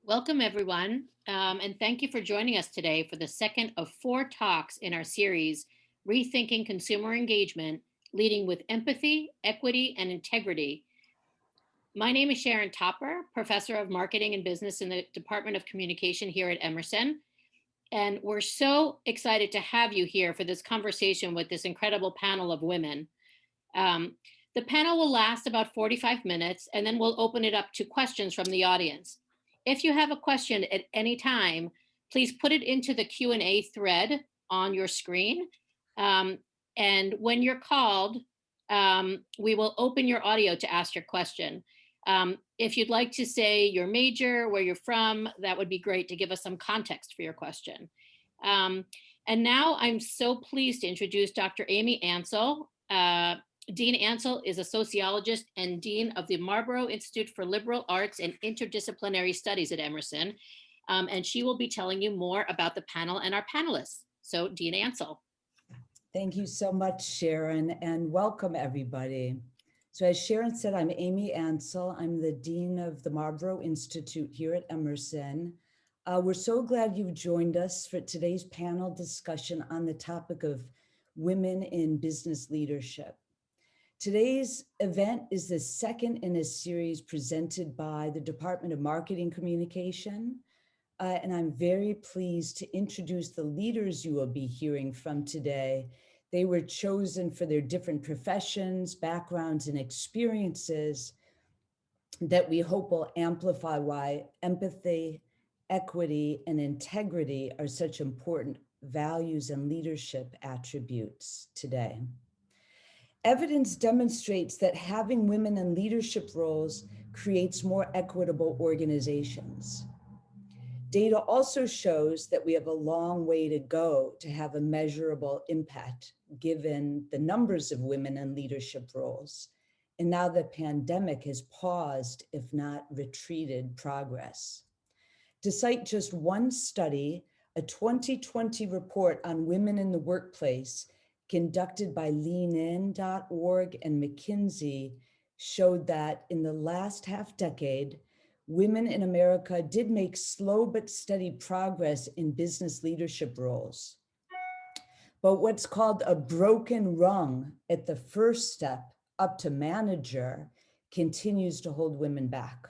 Welcome, everyone, and thank you for joining us today for the second of four talks in our series, Rethinking Consumer Engagement, Leading with Empathy, Equity, and Integrity. My name is Sharon Topper, Professor of Marketing and Business in the Department of Communication here at Emerson. And we're so excited to have you here for this conversation with this incredible panel of women. Um, the panel will last about 45 minutes, and then we'll open it up to questions from the audience. If you have a question at any time, please put it into the Q&A thread on your screen. And when you're called, we will open your audio to ask your question. If you'd like to say your major, where you're from, that would be great to give us some context for your question. And now I'm so pleased to introduce Dr. Amy Ansell. Dean Ansell is a sociologist and dean of the Marlborough Institute for Liberal Arts and Interdisciplinary Studies at Emerson. And she will be telling you more about the panel and our panelists. So Dean Ansell. Thank you so much, Sharon, and welcome everybody. So as Sharon said, I'm Amy Ansell. I'm the dean of the Marlborough Institute here at Emerson. We're so glad you've joined us for today's panel discussion on the topic of women in business leadership. Today's event is the second in a series presented by the Department of Marketing Communication. And I'm very pleased to introduce the leaders you will be hearing from today. They were chosen for their different professions, backgrounds, and experiences that we hope will amplify why empathy, equity, and integrity are such important values and leadership attributes today. Evidence demonstrates that having women in leadership roles creates more equitable organizations. Data also shows that we have a long way to go to have a measurable impact given the numbers of women in leadership roles. And now the pandemic has paused, if not retreated, progress. To cite just one study, a 2020 report on women in the workplace conducted by leanin.org and McKinsey showed that in the last half decade, women in America did make slow but steady progress in business leadership roles. But what's called a broken rung at the first step up to manager continues to hold women back.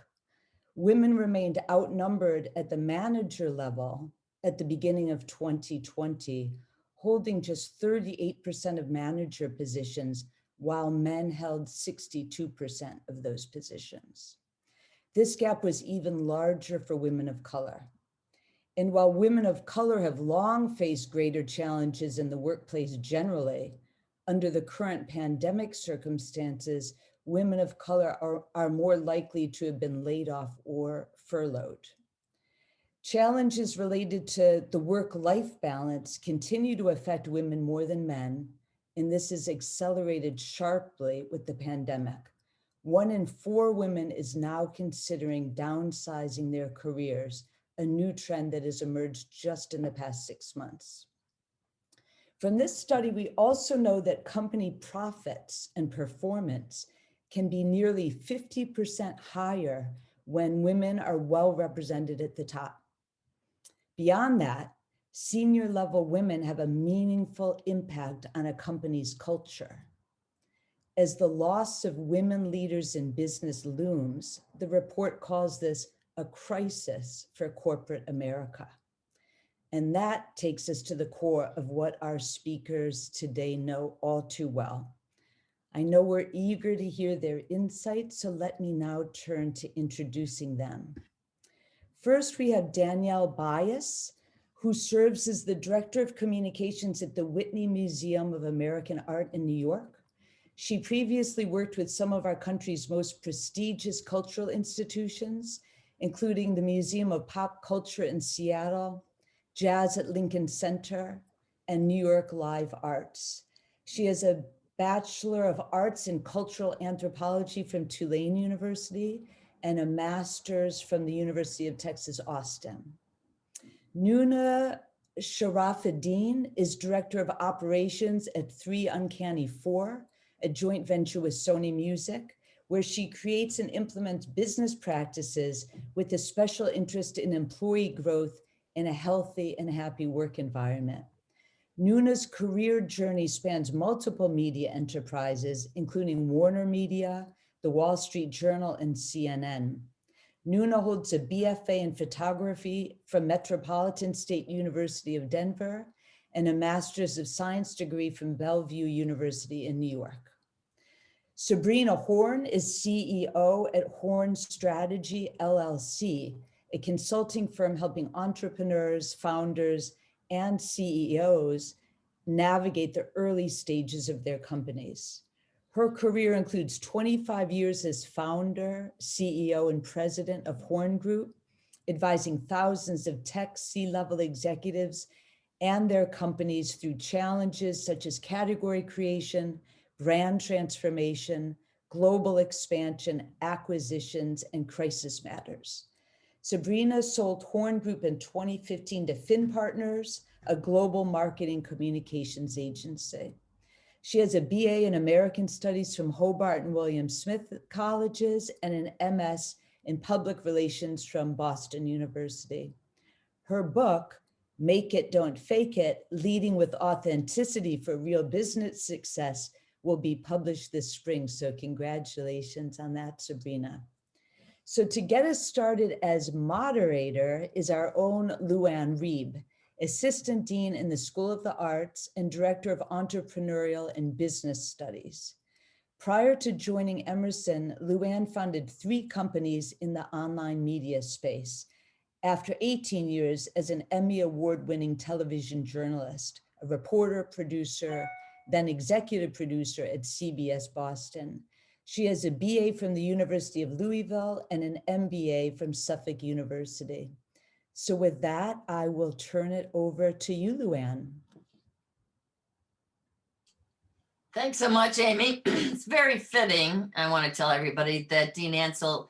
Women remained outnumbered at the manager level at the beginning of 2020, holding just 38% of manager positions, while men held 62% of those positions. This gap was even larger for women of color. And while women of color have long faced greater challenges in the workplace generally, under the current pandemic circumstances, women of color are more likely to have been laid off or furloughed. Challenges related to the work-life balance continue to affect women more than men, and this is accelerated sharply with the pandemic. 1 in 4 women is now considering downsizing their careers, a new trend that has emerged just in the past 6 months. From this study, we also know that company profits and performance can be nearly 50% higher when women are well represented at the top. Beyond that, senior level women have a meaningful impact on a company's culture. As the loss of women leaders in business looms, the report calls this a crisis for corporate America. And that takes us to the core of what our speakers today know all too well. I know we're eager to hear their insights, so let me now turn to introducing them. First, we have Danielle Bias, who serves as the Director of Communications at the Whitney Museum of American Art in New York. She previously worked with some of our country's most prestigious cultural institutions, including the Museum of Pop Culture in Seattle, Jazz at Lincoln Center, and New York Live Arts. She has a Bachelor of Arts in Cultural Anthropology from Tulane University and a master's from the University of Texas, Austin. Nuna Sharafuddin is Director of Operations at 3 Uncanny 4, a joint venture with Sony Music, where she creates and implements business practices with a special interest in employee growth in a healthy and happy work environment. Nuna's career journey spans multiple media enterprises, including Warner Media, the Wall Street Journal, and CNN. Nuna holds a BFA in photography from Metropolitan State University of Denver and a Master's of Science degree from Bellevue University in New York. Sabrina Horn is CEO at Horn Strategy LLC, a consulting firm helping entrepreneurs, founders, and CEOs navigate the early stages of their companies. Her career includes 25 years as founder, CEO, and president of Horn Group, advising thousands of tech C-level executives and their companies through challenges such as category creation, brand transformation, global expansion, acquisitions, and crisis matters. Sabrina sold Horn Group in 2015 to Finn Partners, a global marketing communications agency. She has a BA in American Studies from Hobart and William Smith colleges and an MS in Public Relations from Boston University. Her book, Make It, Don't Fake It, Leading with Authenticity for Real Business Success, will be published this spring. So congratulations on that, Sabrina. So to get us started as moderator is our own Luann Reeb, Assistant Dean in the School of the Arts and Director of Entrepreneurial and Business Studies. Prior to joining Emerson, Luann founded 3 companies in the online media space. After 18 years as an Emmy Award-winning television journalist, a reporter, producer, then executive producer at CBS Boston. She has a BA from the University of Louisville and an MBA from Suffolk University. So with that, I will turn it over to you, Luann. Thanks so much, Amy. It's very fitting. I want to tell everybody that Dean Ansell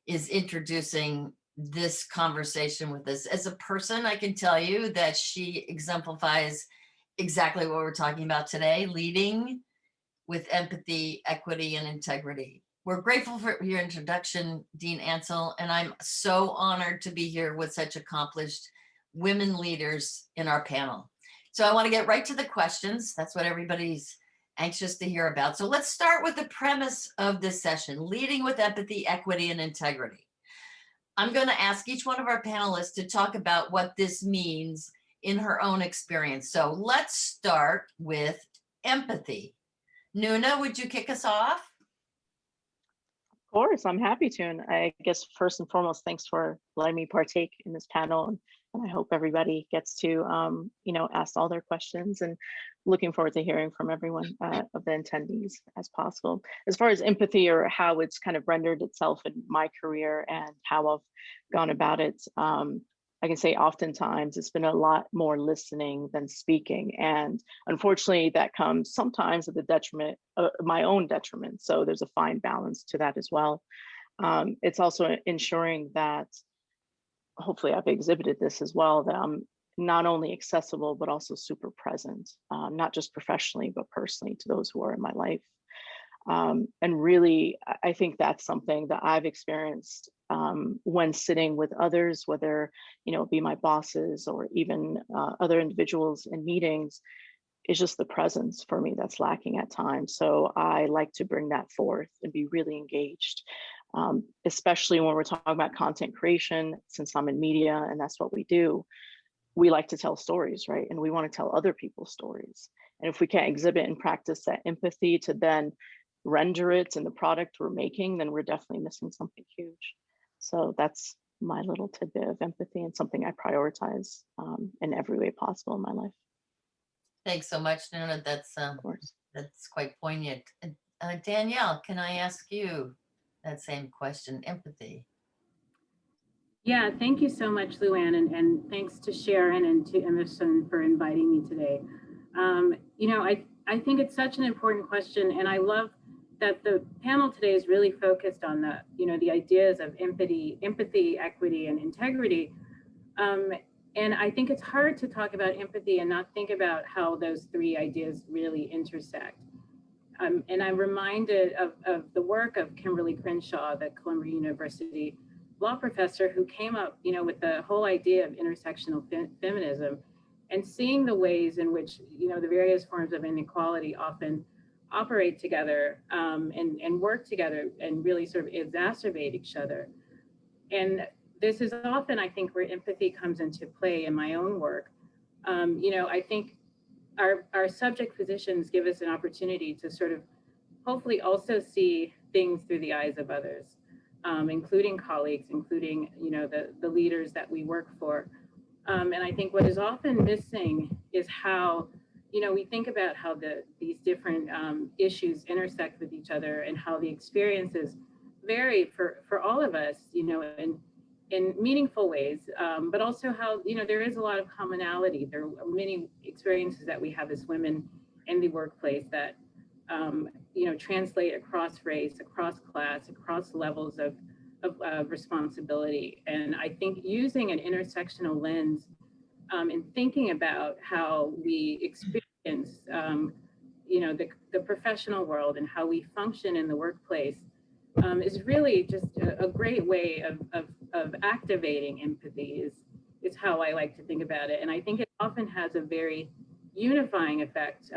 is introducing this conversation with us. As a person, I can tell you that she exemplifies exactly what we're talking about today, leading with empathy, equity, and integrity. We're grateful for your introduction, Dean Ansell, and I'm so honored to be here with such accomplished women leaders in our panel. So I want to get right to the questions. That's what everybody's anxious to hear about. So let's start with the premise of this session, leading with empathy, equity, and integrity. I'm going to ask each one of our panelists to talk about what this means in her own experience. So let's start with empathy. Nuna, would you kick us off? Of course, I'm happy to. And I guess first and foremost, thanks for letting me partake in this panel. And I hope everybody gets to, ask all their questions, and looking forward to hearing from everyone of the attendees as possible. As far as empathy, or how it's kind of rendered itself in my career and how I've gone about it, I can say oftentimes it's been a lot more listening than speaking. And unfortunately, that comes sometimes at the detriment, my own detriment. So there's a fine balance to that as well. It's also ensuring that, hopefully I've exhibited this as well, that I'm not only accessible, but also super present, not just professionally, but personally to those who are in my life. And really, I think that's something that I've experienced when sitting with others, whether it be my bosses or even other individuals in meetings, is just the presence for me that's lacking at times. So I like to bring that forth and be really engaged, especially when we're talking about content creation. Since I'm in media and that's what we do, we like to tell stories, right? And we want to tell other people's stories. And if we can't exhibit and practice that empathy to then render it in the product we're making, then we're definitely missing something huge. So that's my little tidbit of empathy, and something I prioritize in every way possible in my life. Thanks so much, Nuna. Of course. That's quite poignant. Danielle, can I ask you that same question, empathy? Yeah, thank you so much, Luann, and thanks to Sharon and to Emerson for inviting me today. I think it's such an important question, and I love that the panel today is really focused on the ideas of empathy, equity, and integrity. And I think it's hard to talk about empathy and not think about how those 3 ideas really intersect. And I'm reminded of the work of Kimberly Crenshaw, the Columbia University law professor, who came up, with the whole idea of intersectional feminism, and seeing the ways in which, the various forms of inequality often operate together, and work together and really sort of exacerbate each other. And this is often, I think, where empathy comes into play in my own work. I think our subject positions give us an opportunity to sort of hopefully also see things through the eyes of others, including colleagues, including, the leaders that we work for. And I think what is often missing is how, we think about how these different issues intersect with each other, and how the experiences vary for all of us, in meaningful ways, but also how, there is a lot of commonality. There are many experiences that we have as women in the workplace that, translate across race, across class, across levels of responsibility. And I think using an intersectional lens, and thinking about how we experience, the professional world and how we function in the workplace, is really just a great way of activating empathy, is how I like to think about it. And I think it often has a very unifying effect.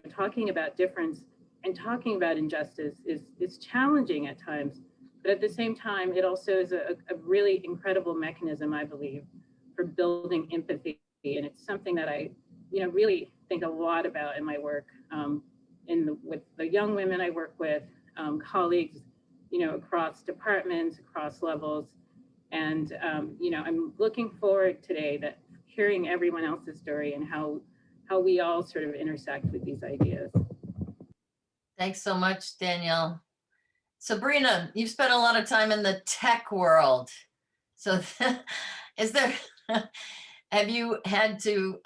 Talking about difference and talking about injustice is challenging at times, but at the same time, it also is a really incredible mechanism, I believe, for building empathy. And it's something that I, really think a lot about in my work, with the young women I work with, colleagues, across departments, across levels. And, I'm looking forward today that hearing everyone else's story and how we all sort of intersect with these ideas. Thanks so much, Danielle. Sabrina, you've spent a lot of time in the tech world. So have you had to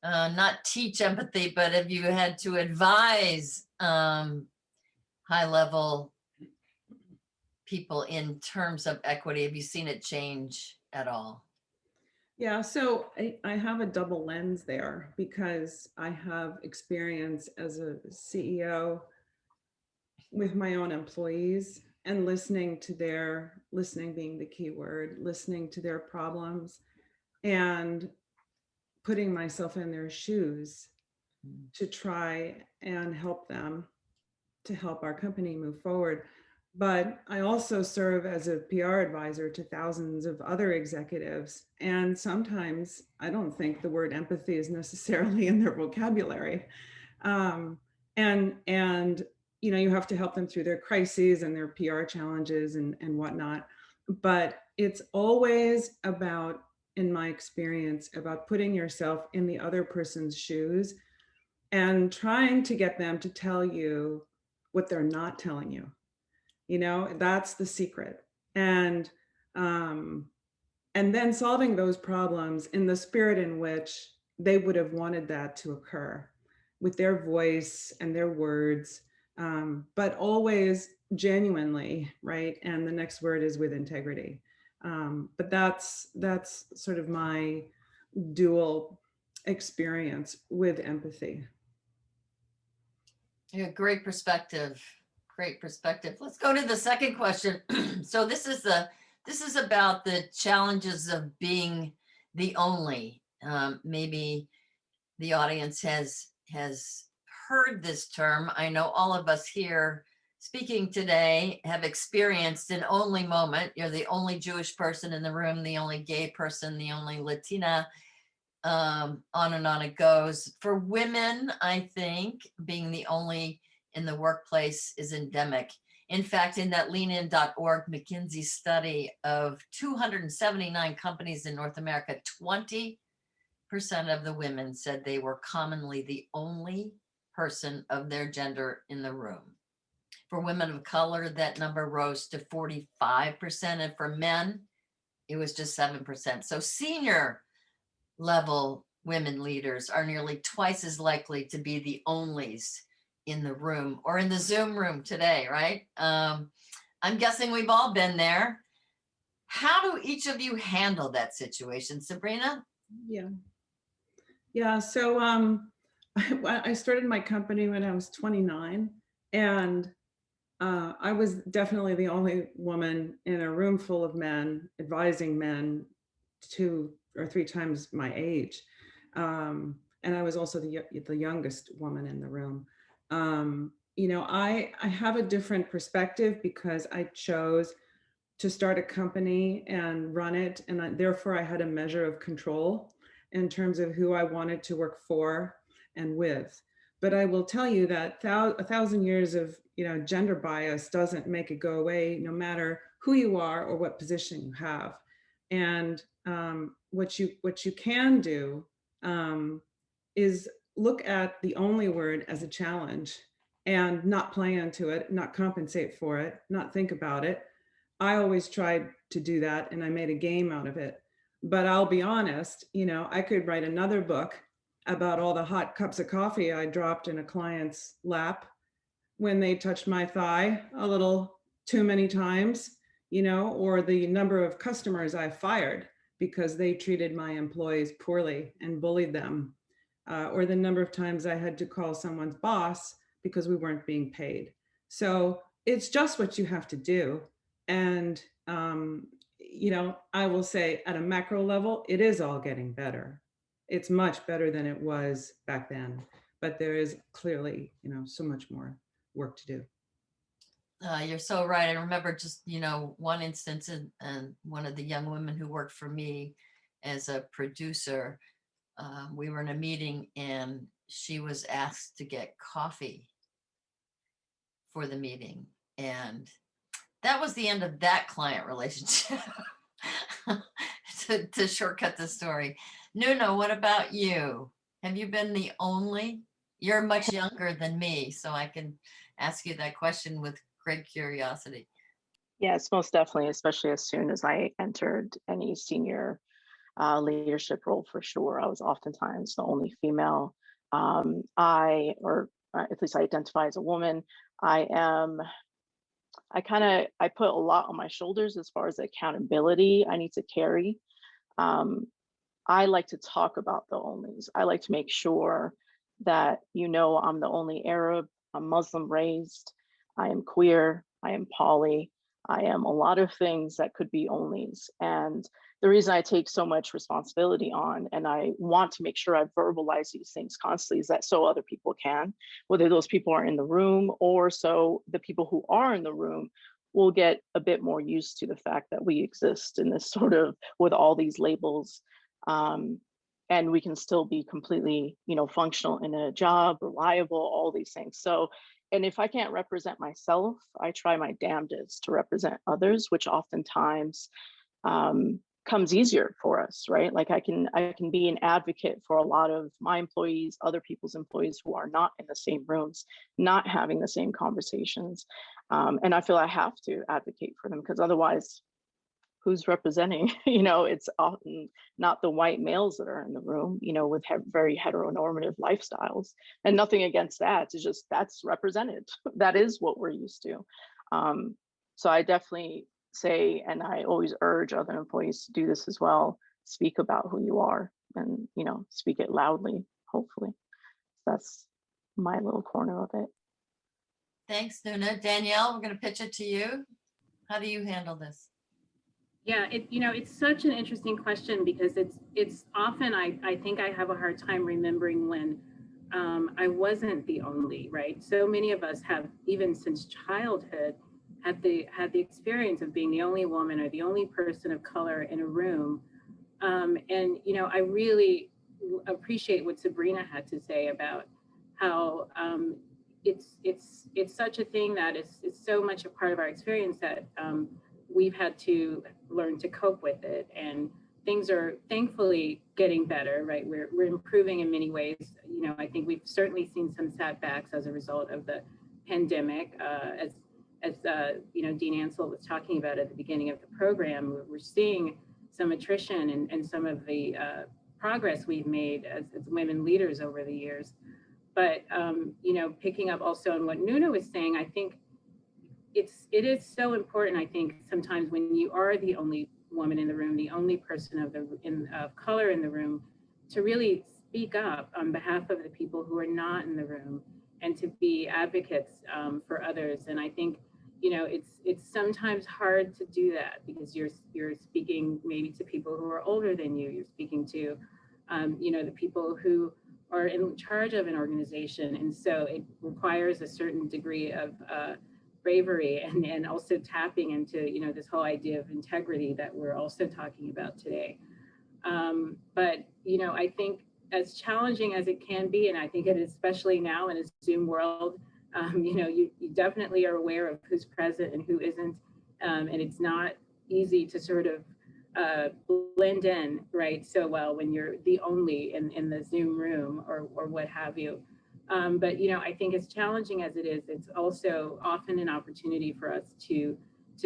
not teach empathy, but have you had to advise high level people in terms of equity? Have you seen it change at all? Yeah, so I have a double lens there, because I have experience as a CEO with my own employees and listening being the key word, listening to their problems and putting myself in their shoes to try and help them, to help our company move forward. But I also serve as a PR advisor to thousands of other executives. And sometimes I don't think the word empathy is necessarily in their vocabulary. And you have to help them through their crises and their PR challenges and whatnot. But it's always about, in my experience, about putting yourself in the other person's shoes and trying to get them to tell you what they're not telling you. That's the secret. And then solving those problems in the spirit in which they would have wanted that to occur, with their voice and their words, but always genuinely, right? And the next word is with integrity. But that's sort of my dual experience with empathy. Yeah, great perspective. Great perspective. Let's go to the second question. So this is about the challenges of being the only. Maybe the audience has heard this term. I know all of us here speaking today have experienced an only moment. You're the only Jewish person in the room, the only gay person, the only Latina, on and on it goes. For women, I think being the only in the workplace is endemic. In fact, in that leanin.org McKinsey study of 279 companies in North America, 20% of the women said they were commonly the only person of their gender in the room. For women of color, that number rose to 45%, and for men, it was just 7%. So senior level women leaders are nearly twice as likely to be the onlys in the room or in the Zoom room today, right? I'm guessing we've all been there. How do each of you handle that situation? Sabrina? Yeah. So I started my company when I was 29, and I was definitely the only woman in a room full of men, advising men 2 or 3 times my age. And I was also the youngest woman in the room. I have a different perspective because I chose to start a company and run it. And therefore, I had a measure of control in terms of who I wanted to work for and with. But I will tell you that 1,000 years of gender bias doesn't make it go away, no matter who you are or what position you have. And what you can do is look at the only word as a challenge and not play into it, not compensate for it, not think about it. I always tried to do that, and I made a game out of it. But I'll be honest, I could write another book about all the hot cups of coffee I dropped in a client's lap when they touched my thigh a little too many times, or the number of customers I fired because they treated my employees poorly and bullied them, or the number of times I had to call someone's boss because we weren't being paid. So it's just what you have to do. And, I will say at a macro level, it is all getting better. It's much better than it was back then, but there is clearly, so much more work to do. You're so right. I remember just, one instance and one of the young women who worked for me as a producer, we were in a meeting and she was asked to get coffee for the meeting. And that was the end of that client relationship. to shortcut the story. Nuno, what about you? Have you been the only? You're much younger than me, so I can ask you that question with great curiosity. Yes, most definitely, especially as soon as I entered any senior leadership role, for sure. I was oftentimes the only female. At least I identify as a woman. I put a lot on my shoulders as far as the accountability I need to carry. I like to talk about the onlys. I like to make sure that I'm the only Arab, I'm Muslim raised, I am queer, I am poly, I am a lot of things that could be onlys. And the reason I take so much responsibility on, and I want to make sure I verbalize these things constantly, is that so other people can, whether those people are in the room or so the people who are in the room will get a bit more used to the fact that we exist in this sort of, with all these labels. And we can still be completely, functional in a job, reliable, all these things. So, and if I can't represent myself, I try my damnedest to represent others, which oftentimes comes easier for us, right? Like I can be an advocate for a lot of my employees, other people's employees who are not in the same rooms, not having the same conversations. And I feel I have to advocate for them because otherwise, who's representing? It's often not the white males that are in the room, with very heteronormative lifestyles. And nothing against that. It's just that's represented. That is what we're used to. So I definitely say, and I always urge other employees to do this as well, speak about who you are and, speak it loudly, hopefully. That's my little corner of it. Thanks, Nuna. Danielle, we're going to pitch it to you. How do you handle this? Yeah, it's such an interesting question because it's often I think I have a hard time remembering when I wasn't the only, right? So many of us have, even since childhood, had the experience of being the only woman or the only person of color in a room. And I really appreciate what Sabrina had to say about how it's such a thing that it's so much a part of our experience that we've had to learn to cope with it, and things are thankfully getting better, right? We're improving in many ways. I think we've certainly seen some setbacks as a result of the pandemic. As Dean Ansell was talking about at the beginning of the program, we're seeing some attrition and some of the progress we've made as women leaders over the years. But picking up also on what Nuna was saying, I think it is so important. I think sometimes when you are the only woman in the room, the only person of color in the room, to really speak up on behalf of the people who are not in the room and to be advocates for others. And I think, you know, it's sometimes hard to do that because you're speaking maybe to people who are older than you. You're speaking to, you know, the people who are in charge of an organization. And so it requires a certain degree of bravery and also tapping into, you know, this whole idea of integrity that we're also talking about today. But, you know, I think as challenging as it can be, and I think it is especially now in a Zoom world, you know, you definitely are aware of who's present and who isn't. And it's not easy to sort of blend in, right, so well when you're the only in the Zoom room or what have you. But, you know, I think as challenging as it is, it's also often an opportunity for us to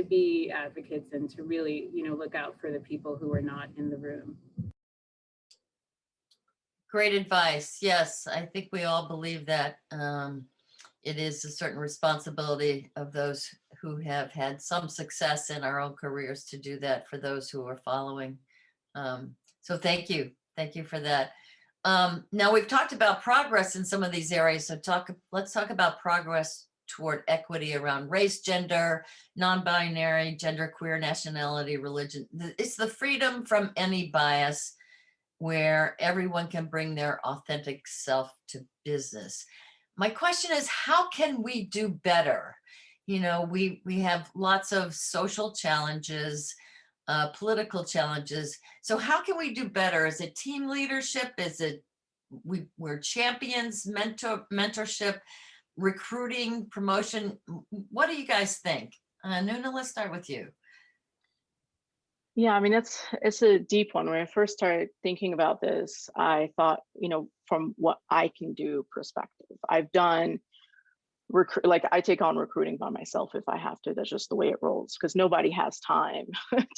be advocates and to really, you know, look out for the people who are not in the room. Great advice. Yes, I think we all believe that it is a certain responsibility of those who have had some success in our own careers to do that for those who are following. So thank you. Thank you for that. Now we've talked about progress in some of these areas. So let's talk about progress toward equity around race, gender, non-binary, genderqueer, nationality, religion. It's the freedom from any bias where everyone can bring their authentic self to business. My question is, how can we do better? You know, we have lots of social challenges, political challenges. So how can we do better? Is it team leadership? Is it we're champions, mentorship, recruiting, promotion? What do you guys think? Nuna, let's start with you. Yeah, I mean, it's a deep one. When I first started thinking about this, I thought, you know, from what I can do perspective, I've done like I take on recruiting by myself if I have to. That's just the way it rolls because nobody has time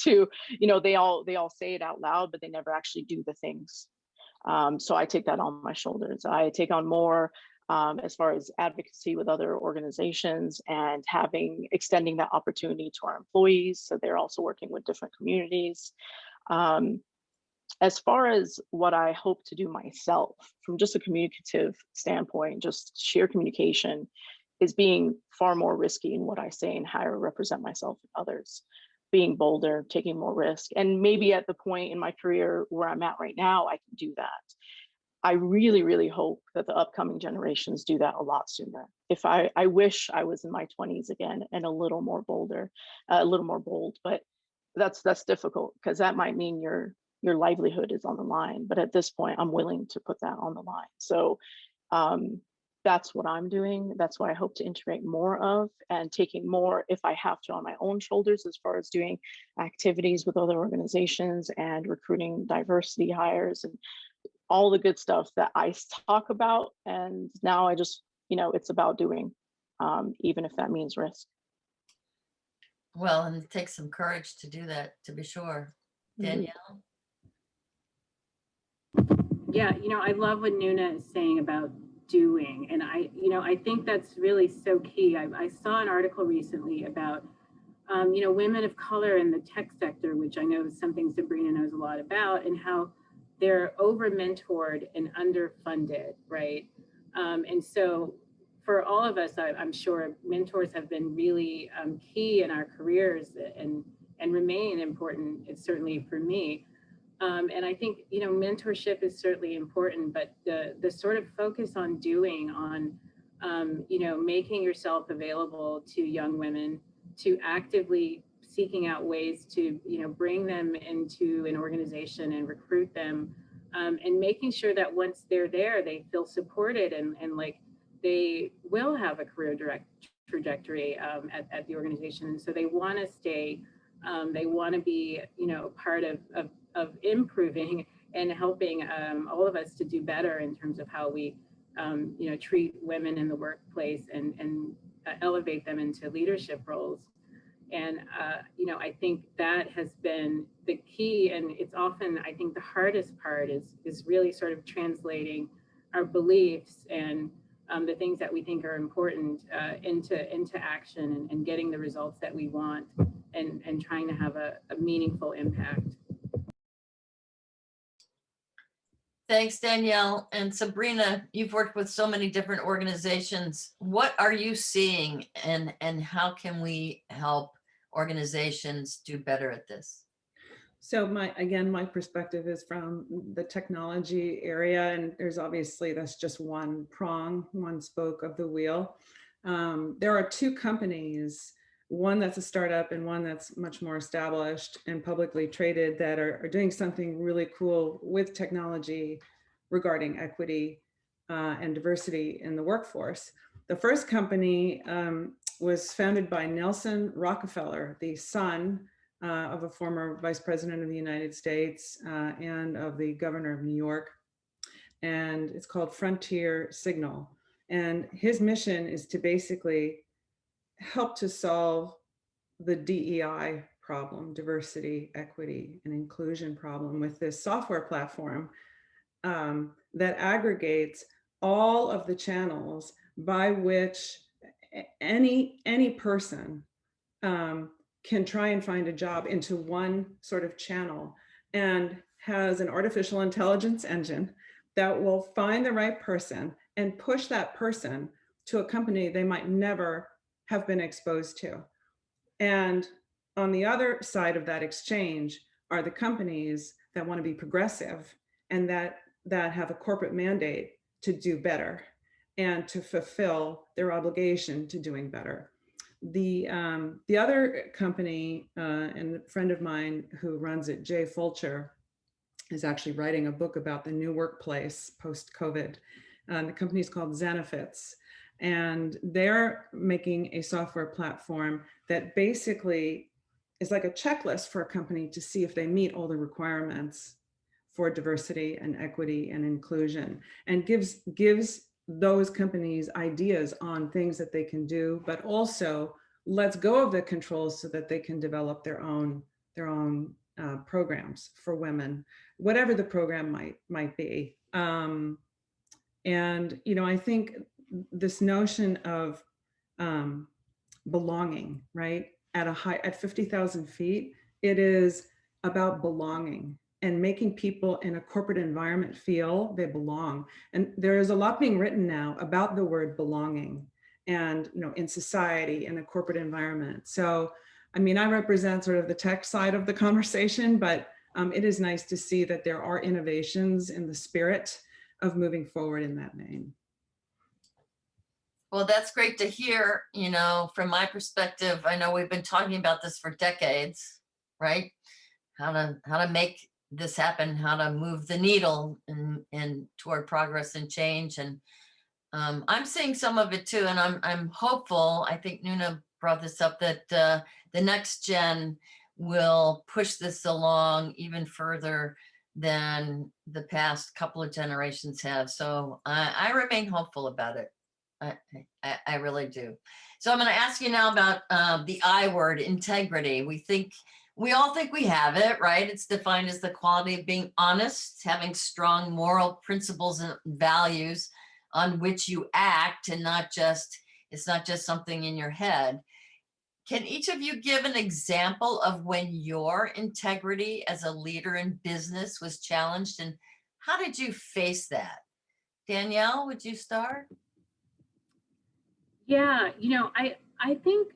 to, you know, they all say it out loud, but they never actually do the things. So I take that on my shoulders. I take on more as far as advocacy with other organizations and extending that opportunity to our employees. So they're also working with different communities. As far as what I hope to do myself from just a communicative standpoint, just sheer communication is being far more risky in what I say and how I represent myself and others, being bolder, taking more risk. And maybe at the point in my career where I'm at right now, I can do that. I really, really hope that the upcoming generations do that a lot sooner. I wish I was in my 20s again and a little more bold, but that's difficult because that might mean your livelihood is on the line. But at this point, I'm willing to put that on the line. So that's what I'm doing. That's what I hope to integrate more of, and taking more, if I have to, on my own shoulders as far as doing activities with other organizations and recruiting diversity hires and all the good stuff that I talk about. And now I just, you know, it's about doing, even if that means risk. Well, and it takes some courage to do that, to be sure. Danielle? Yeah, you know, I love what Nuna is saying about doing. And I think that's really so key. I saw an article recently about, you know, women of color in the tech sector, which I know is something Sabrina knows a lot about, and how they're over-mentored and underfunded, right? And so for all of us, I'm sure mentors have been really key in our careers and remain important. It's certainly for me. And I think, you know, mentorship is certainly important, but the sort of focus on doing, you know, making yourself available to young women, to actively seeking out ways to, you know, bring them into an organization and recruit them, and making sure that once they're there, they feel supported and like they will have a career trajectory at the organization. And so they want to stay, they want to be, you know, part of improving and helping all of us to do better in terms of how we, you know, treat women in the workplace and elevate them into leadership roles. And, you know, I think that has been the key. And it's often, I think the hardest part is really sort of translating our beliefs and the things that we think are important into action and getting the results that we want and trying to have a meaningful impact. Thanks, Danielle. And Sabrina, you've worked with so many different organizations. What are you seeing and how can we help organizations do better at this? So my perspective is from the technology area, and there's obviously, that's just one prong, one spoke of the wheel. There are two companies, one that's a startup and one that's much more established and publicly traded, that are doing something really cool with technology regarding equity and diversity in the workforce. The first company was founded by Nelson Rockefeller, the son of a former vice president of the United States and of the governor of New York. And it's called Frontier Signal. And his mission is to basically help to solve the DEI problem, diversity, equity, and inclusion problem, with this software platform that aggregates all of the channels by which any person can try and find a job into one sort of channel, and has an artificial intelligence engine that will find the right person and push that person to a company they might never have been exposed to. And on the other side of that exchange are the companies that want to be progressive and that have a corporate mandate to do better and to fulfill their obligation to doing better. The other company, and a friend of mine who runs it, Jay Fulcher, is actually writing a book about the new workplace post-COVID. The company is called Zenefits, and they're making a software platform that basically is like a checklist for a company to see if they meet all the requirements for diversity and equity and inclusion, and gives those companies ideas on things that they can do, but also lets go of the controls so that they can develop their own programs for women, whatever the program might be. And I think this notion of belonging, right, at 50,000 feet, it is about belonging and making people in a corporate environment feel they belong. And there is a lot being written now about the word belonging, and in society, in a corporate environment. So, I mean, I represent sort of the tech side of the conversation, but it is nice to see that there are innovations in the spirit of moving forward in that vein. Well, that's great to hear. From my perspective, I know we've been talking about this for decades, right? How to make this happen, how to move the needle and toward progress and change. And I'm seeing some of it too, and I'm hopeful. I think Nuna brought this up, that the next gen will push this along even further than the past couple of generations have. So I remain hopeful about it. I really do. So I'm going to ask you now about the I word, integrity. We all think we have it, right? It's defined as the quality of being honest, having strong moral principles and values on which you act, and it's not just something in your head. Can each of you give an example of when your integrity as a leader in business was challenged, and how did you face that? Danielle, would you start? Yeah, I think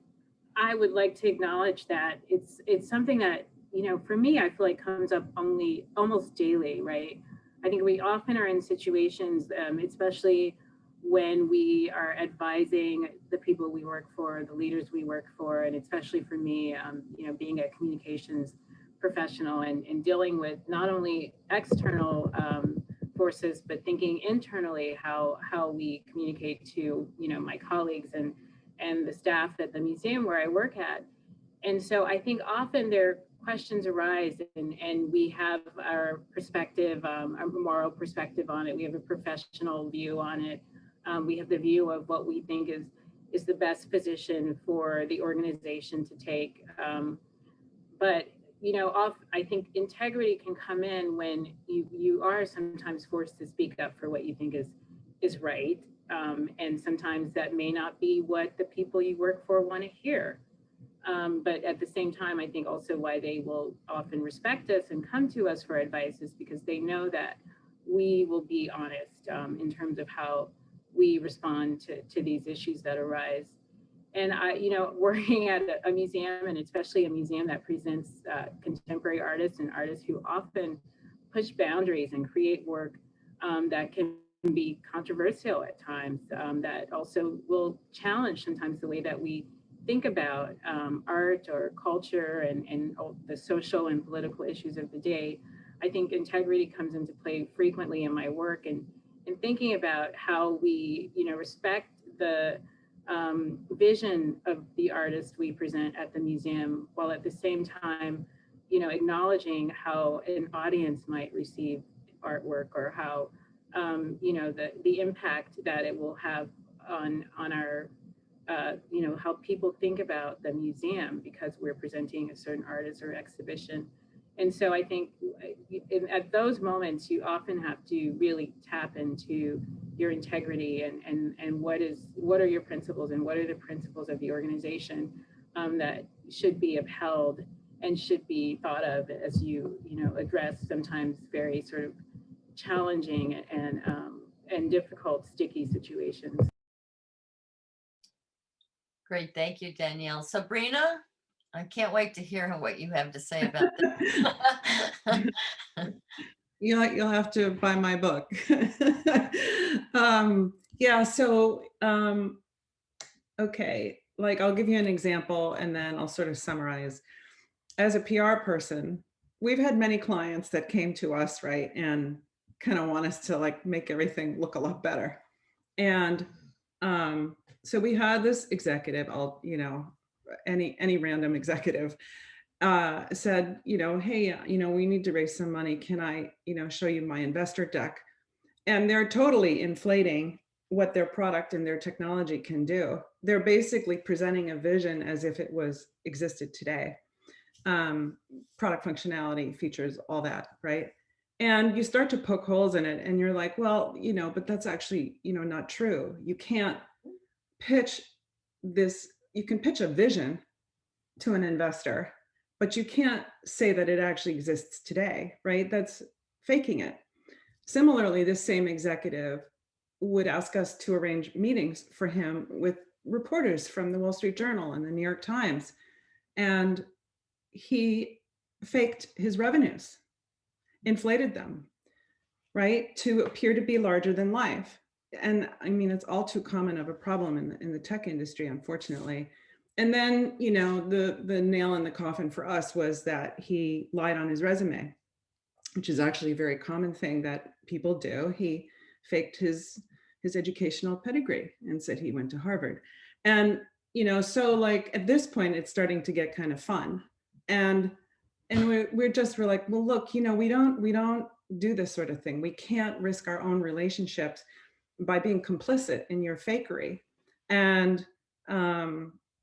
I would like to acknowledge that it's something that, for me, I feel like comes up almost daily, right? I think we often are in situations, especially when we are advising the people we work for, the leaders we work for, and especially for me, being a communications professional and dealing with not only external forces, but thinking internally how we communicate to, my colleagues and the staff at the museum where I work at. And so I think often there questions arise, and we have our perspective, our moral perspective on it. We have a professional view on it. We have the view of what we think is the best position for the organization to take. But I think integrity can come in when you are sometimes forced to speak up for what you think is right. And sometimes that may not be what the people you work for want to hear. But at the same time, I think also why they will often respect us and come to us for advice is because they know that we will be honest in terms of how we respond to these issues that arise. And working at a museum, and especially a museum that presents contemporary artists and artists who often push boundaries and create work that can be controversial at times, that also will challenge sometimes the way that we think about art or culture and the social and political issues of the day. I think integrity comes into play frequently in my work, and thinking about how we, respect the vision of the artist we present at the museum, while at the same time, acknowledging how an audience might receive artwork, or how, the impact that it will have on our, how people think about the museum because we're presenting a certain artist or exhibition. And so I think at those moments, you often have to really tap into your integrity and what are your principles, and what are the principles of the organization that should be upheld and should be thought of as you address sometimes very sort of challenging and difficult, sticky situations. Great, thank you, Danielle. Sabrina, I can't wait to hear what you have to say about this. You'll have to buy my book. Okay, like I'll give you an example and then I'll sort of summarize. As a PR person, we've had many clients that came to us, right, and kind of want us to like make everything look a lot better. And so we had this executive, any random executive said, hey, we need to raise some money. Can I, show you my investor deck? And they're totally inflating what their product and their technology can do. They're basically presenting a vision as if it existed today. Product functionality, features, all that, right? And you start to poke holes in it and you're like, well, but that's actually, not true. You can't pitch this, you can pitch a vision to an investor, but you can't say that it actually exists today, right? That's faking it. Similarly, this same executive would ask us to arrange meetings for him with reporters from the Wall Street Journal and the New York Times. And he faked his revenues, inflated them, right, to appear to be larger than life. And I mean, it's all too common of a problem in the tech industry, unfortunately. And then, the nail in the coffin for us was that he lied on his resume, which is actually a very common thing that people do. He faked his educational pedigree and said he went to Harvard. And, so like at this point, it's starting to get kind of fun. And we're like, well, look, we don't do this sort of thing. We can't risk our own relationships by being complicit in your fakery. And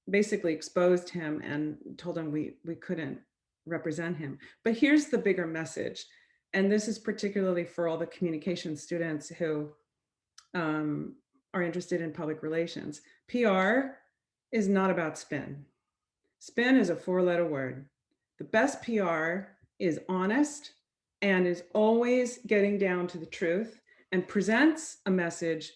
basically exposed him and told him we couldn't represent him. But here's the bigger message. And this is particularly for all the communication students who are interested in public relations. PR is not about spin. Spin is a 4-letter word. The best PR is honest and is always getting down to the truth and presents a message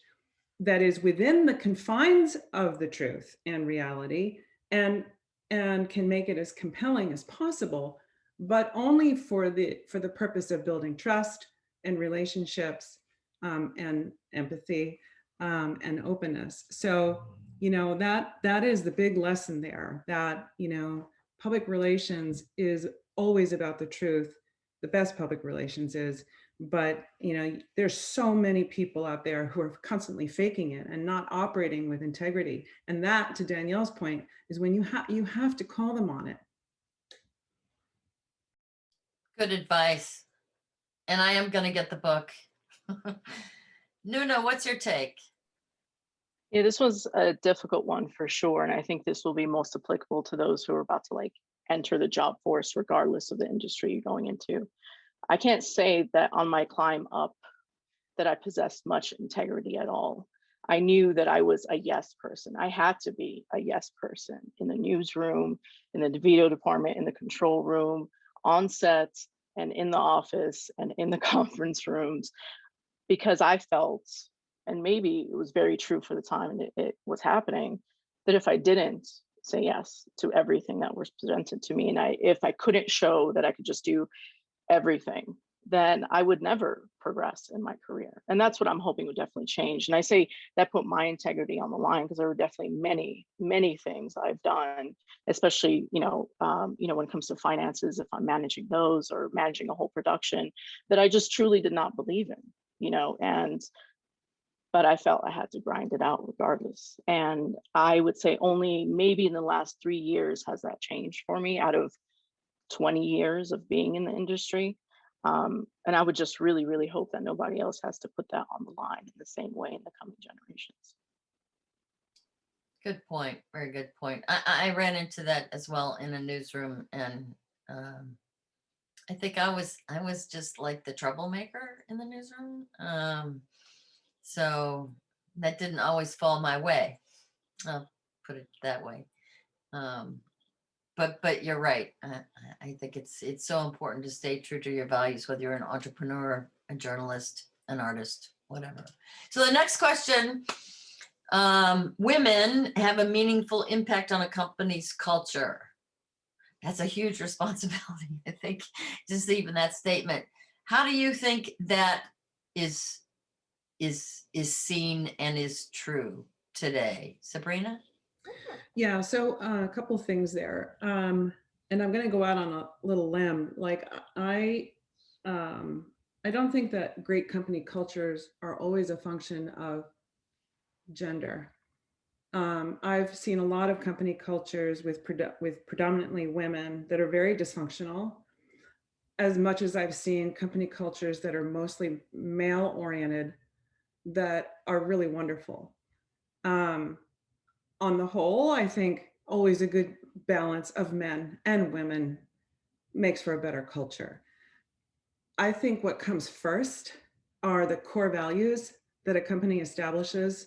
that is within the confines of the truth and reality, and can make it as compelling as possible, but only for the purpose of building trust and relationships and empathy and openness. So that is the big lesson there, that public relations is always about the truth. The best public relations is, but there's so many people out there who are constantly faking it and not operating with integrity. And that, to Danielle's point, is when you have to call them on it. Good advice. And I am going to get the book. Nuno, what's your take? Yeah, this was a difficult one for sure. And I think this will be most applicable to those who are about to enter the job force, regardless of the industry you're going into. I can't say that on my climb up that I possessed much integrity at all. I knew that I was a yes person. I had to be a yes person in the newsroom, in the video department, in the control room, on sets, and in the office and in the conference rooms, because I felt, and maybe it was very true for the time and it was happening, that if I didn't say yes to everything that was presented to me, and if I couldn't show that I could just do everything, then I would never progress in my career. And that's what I'm hoping would definitely change. And I say that put my integrity on the line, because there were definitely many things I've done, especially, when it comes to finances, if I'm managing those or managing a whole production, that I just truly did not believe in, but I felt I had to grind it out regardless. And I would say only maybe in the last 3 years has that changed for me out of 20 years of being in the industry. And I would just really, really hope that nobody else has to put that on the line in the same way in the coming generations. Good point. Very good point. I ran into that as well in a newsroom, and I think I was just like the troublemaker in the newsroom. So that didn't always fall my way. I'll put it that way. But you're right. I think it's so important to stay true to your values, whether you're an entrepreneur, a journalist, an artist, whatever. So the next question, women have a meaningful impact on a company's culture. That's a huge responsibility, I think, just even that statement. How do you think that is seen and is true today? Sabrina? Yeah, so a couple things there. And I'm going to go out on a little limb. Like I don't think that great company cultures are always a function of gender. I've seen a lot of company cultures with predominantly women that are very dysfunctional, as much as I've seen company cultures that are mostly male oriented that are really wonderful. On the whole, I think always a good balance of men and women makes for a better culture. I think what comes first are the core values that a company establishes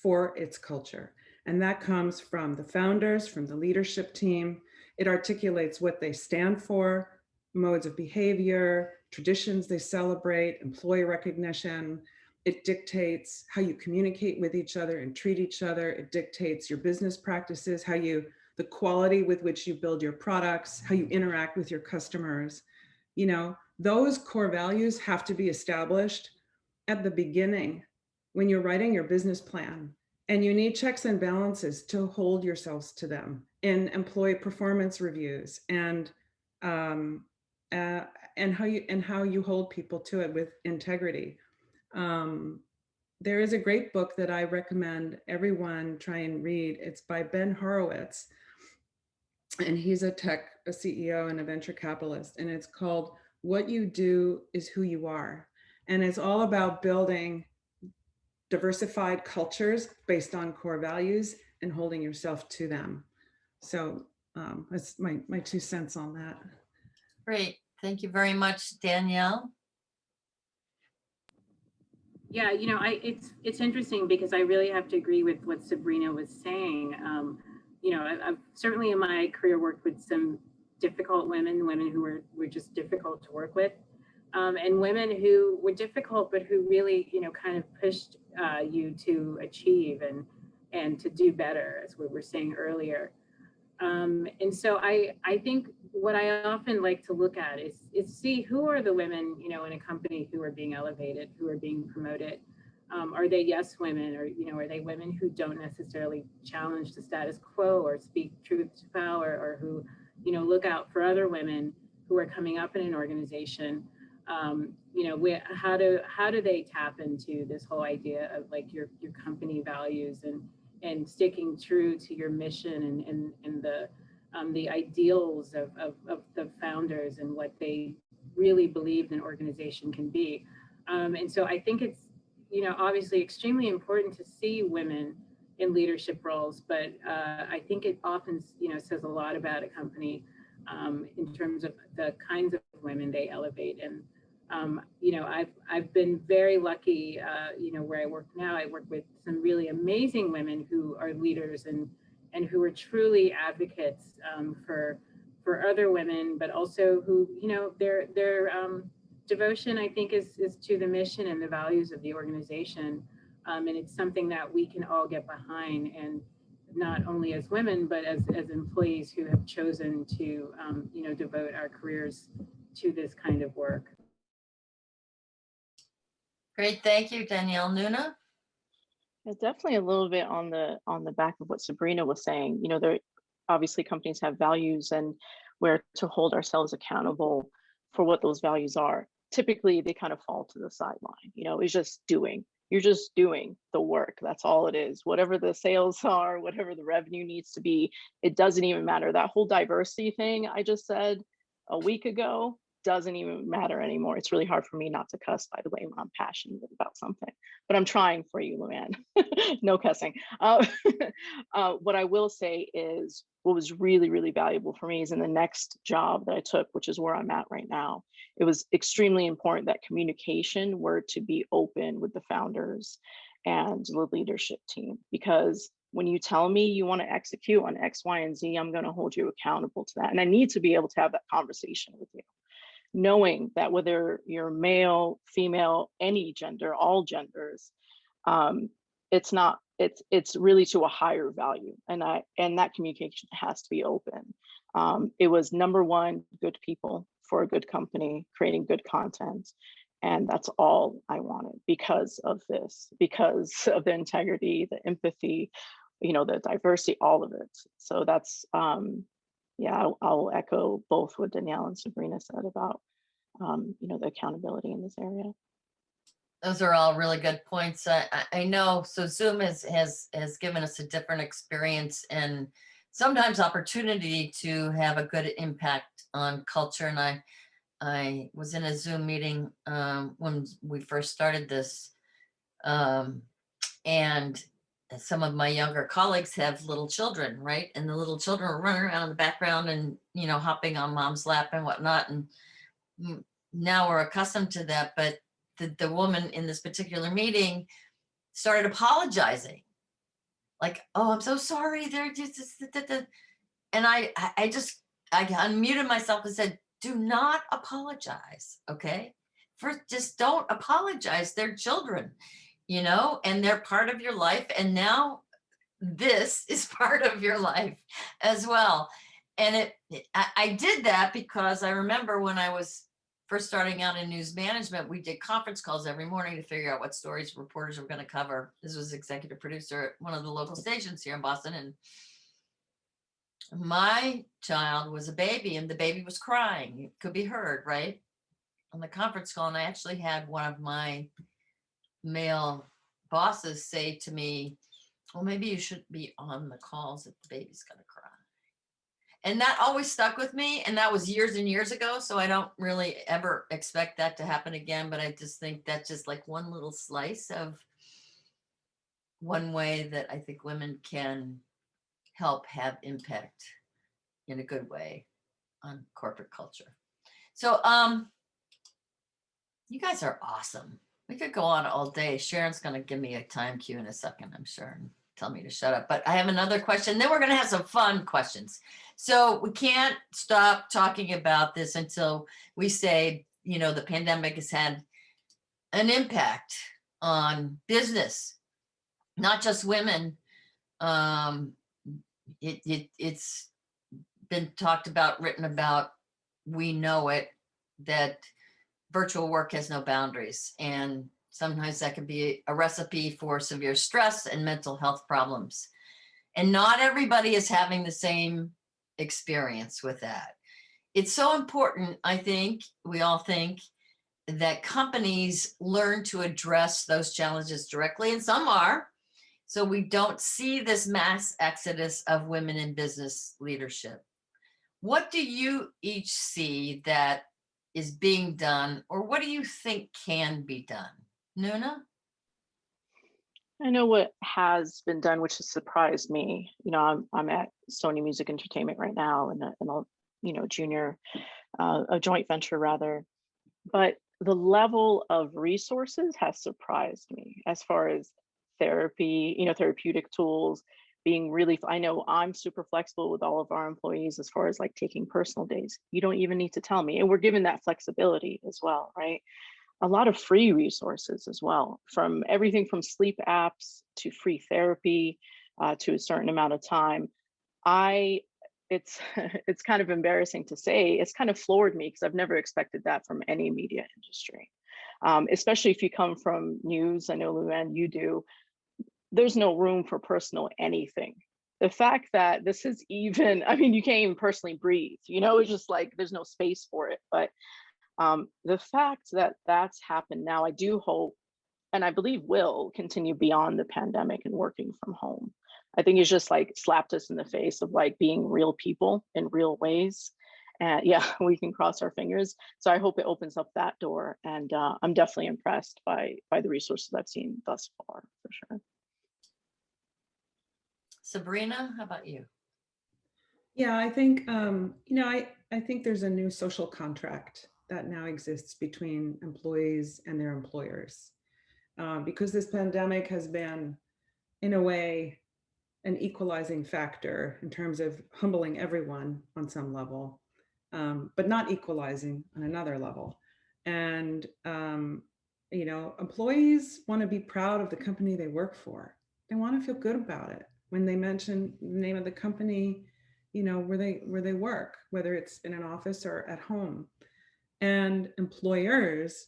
for its culture. And that comes from the founders, from the leadership team. It articulates what they stand for, modes of behavior, traditions they celebrate, employee recognition. It dictates how you communicate with each other and treat each other. It dictates your business practices, the quality with which you build your products, how you interact with your customers. Those core values have to be established at the beginning when you're writing your business plan. And you need checks and balances to hold yourselves to them in employee performance reviews and how you hold people to it with integrity. There is a great book that I recommend everyone try and read. It's by Ben Horowitz, and he's a CEO and a venture capitalist, and it's called What You Do Is Who You Are. And it's all about building diversified cultures based on core values and holding yourself to them. So that's my 2 cents on that. Great. Thank you very much, Danielle. Yeah, it's interesting because I really have to agree with what Sabrina was saying. I've certainly in my career worked with some difficult women who were just difficult to work with, and women who were difficult, but who really, kind of pushed you to achieve and to do better, as we were saying earlier. And so I think what I often like to look at is see who are the women, in a company who are being elevated, who are being promoted. Are they yes women, or, are they women who don't necessarily challenge the status quo or speak truth to power, or who, look out for other women who are coming up in an organization? How do they tap into this whole idea of like your company values and sticking true to your mission and the ideals of the founders and what they really believed an organization can be. And so I think it's, obviously extremely important to see women in leadership roles, but I think it often, says a lot about a company in terms of the kinds of women they elevate. And I've been very lucky, where I work now. I work with some really amazing women who are leaders and who are truly advocates for for other women, but also who, you know, their devotion, I think, is to the mission and the values of the organization. And it's something that we can all get behind, and not only as women, but as employees who have chosen to, you know, devote our careers to this kind of work. Great, thank you, Danielle. Nuna? Yeah, definitely a little bit on the back of what Sabrina was saying. You know, there obviously companies have values, and we're to hold ourselves accountable for what those values are. Typically, they kind of fall to the sideline. You know, it's just doing. You're just doing the work. That's all it is. Whatever the sales are, whatever the revenue needs to be, it doesn't even matter. That whole diversity thing I just said a week ago doesn't even matter anymore. It's really hard for me not to cuss, by the way, when I'm passionate about something, but I'm trying for you, Luann. No cussing. What I will say is what was really, really valuable for me is in the next job that I took, which is where I'm at right now. It was extremely important that communication were to be open with the founders and the leadership team, because when you tell me you want to execute on X, Y, and Z, I'm going to hold you accountable to that. And I need to be able to have that conversation with you, knowing that whether you're male, female, any gender, all genders, it's really to a higher value, and that communication has to be open. It was number one, good people for a good company, creating good content. And that's all I wanted because of this, because of the integrity, the empathy, you know, the diversity, all of it. So that's, yeah, I'll echo both what Danielle and Sabrina said about, you know, the accountability in this area. Those are all really good points. I know. So Zoom has given us a different experience and sometimes opportunity to have a good impact on culture. And I was in a Zoom meeting when we first started this, and some of my younger colleagues have little children, right? And the little children are running around in the background and, you know, hopping on mom's lap and whatnot. And now we're accustomed to that. But the woman in this particular meeting started apologizing. Like, oh, I'm so sorry. They're just, and I unmuted myself and said, do not apologize, okay? First, just don't apologize. They're children, you know, and they're part of your life. And now this is part of your life as well. And I did that because I remember when I was first starting out in news management, we did conference calls every morning to figure out what stories reporters were going to cover. This was executive producer at one of the local stations here in Boston. And my child was a baby and the baby was crying. It could be heard, right? On the conference call. And I actually had one of my male bosses say to me, well, maybe you should be on the calls if the baby's going to cry. And that always stuck with me. And that was years and years ago. So I don't really ever expect that to happen again. But I just think that's just like one little slice of one way that I think women can help have impact in a good way on corporate culture. So you guys are awesome. We could go on all day. Sharon's going to give me a time cue in a second, I'm sure, and tell me to shut up. But I have another question. Then we're going to have some fun questions. So we can't stop talking about this until we say, you know, the pandemic has had an impact on business, not just women. It's been talked about, written about, we know it, that virtual work has no boundaries. And sometimes that can be a recipe for severe stress and mental health problems. And not everybody is having the same experience with that. It's so important, I think, we all think, that companies learn to address those challenges directly, and some are, so we don't see this mass exodus of women in business leadership. What do you each see that is being done, or what do you think can be done? Nuna? I know what has been done, which has surprised me. You know, I'm at Sony Music Entertainment right now in a you know, junior, a joint venture rather, but the level of resources has surprised me as far as therapy, you know, therapeutic tools. being really, I know I'm super flexible with all of our employees as far as like taking personal days. You don't even need to tell me. And we're given that flexibility as well, right? A lot of free resources as well, from everything from sleep apps to free therapy to a certain amount of time. I, it's it's kind of embarrassing to say, it's kind of floored me because I've never expected that from any media industry. Especially if you come from news, I know Luann, you do, there's no room for personal anything. The fact that this is even, I mean, you can't even personally breathe, it's just like there's no space for it. But the fact that that's happened now, I do hope, and I believe will continue beyond the pandemic and working from home. I think it's just like slapped us in the face of like being real people in real ways. And yeah, we can cross our fingers. So I hope it opens up that door. And I'm definitely impressed by the resources I've seen thus far, for sure. Sabrina, how about you? Yeah, I think, I think there's a new social contract that now exists between employees and their employers. Because this pandemic has been, in a way, an equalizing factor in terms of humbling everyone on some level, but not equalizing on another level. And, employees want to be proud of the company they work for. They want to feel good about it. When they mention the name of the company, where they work, whether it's in an office or at home. And employers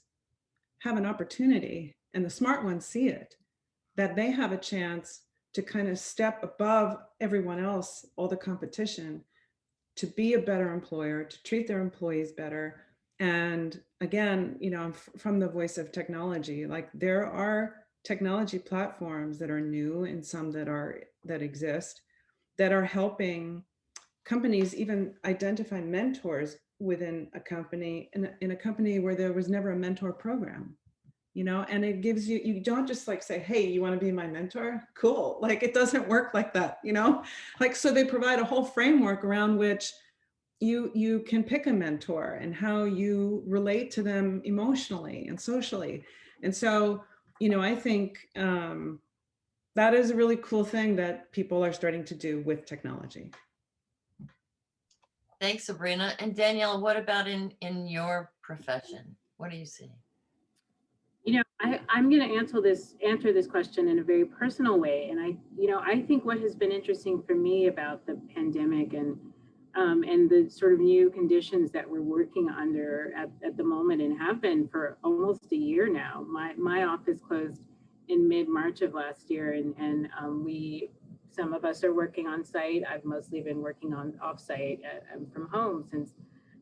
have an opportunity, and the smart ones see it, that they have a chance to kind of step above everyone else, all the competition, to be a better employer, to treat their employees better. And again, from the voice of technology, like there are technology platforms that are new and some that exist that are helping companies even identify mentors within a company, in a company where there was never a mentor program. And it gives you don't just like say, hey, you want to be my mentor? Cool. Like it doesn't work like that, like, so they provide a whole framework around which you can pick a mentor and how you relate to them emotionally and socially. And so, I think that is a really cool thing that people are starting to do with technology. Thanks, Sabrina. And Danielle, what about in your profession? What do you see? I'm going to answer this question in a very personal way. And I think what has been interesting for me about the pandemic and the sort of new conditions that we're working under at the moment and have been for almost a year now. My office closed in mid-March of last year, and some of us are working on site. I've mostly been working on off-site from home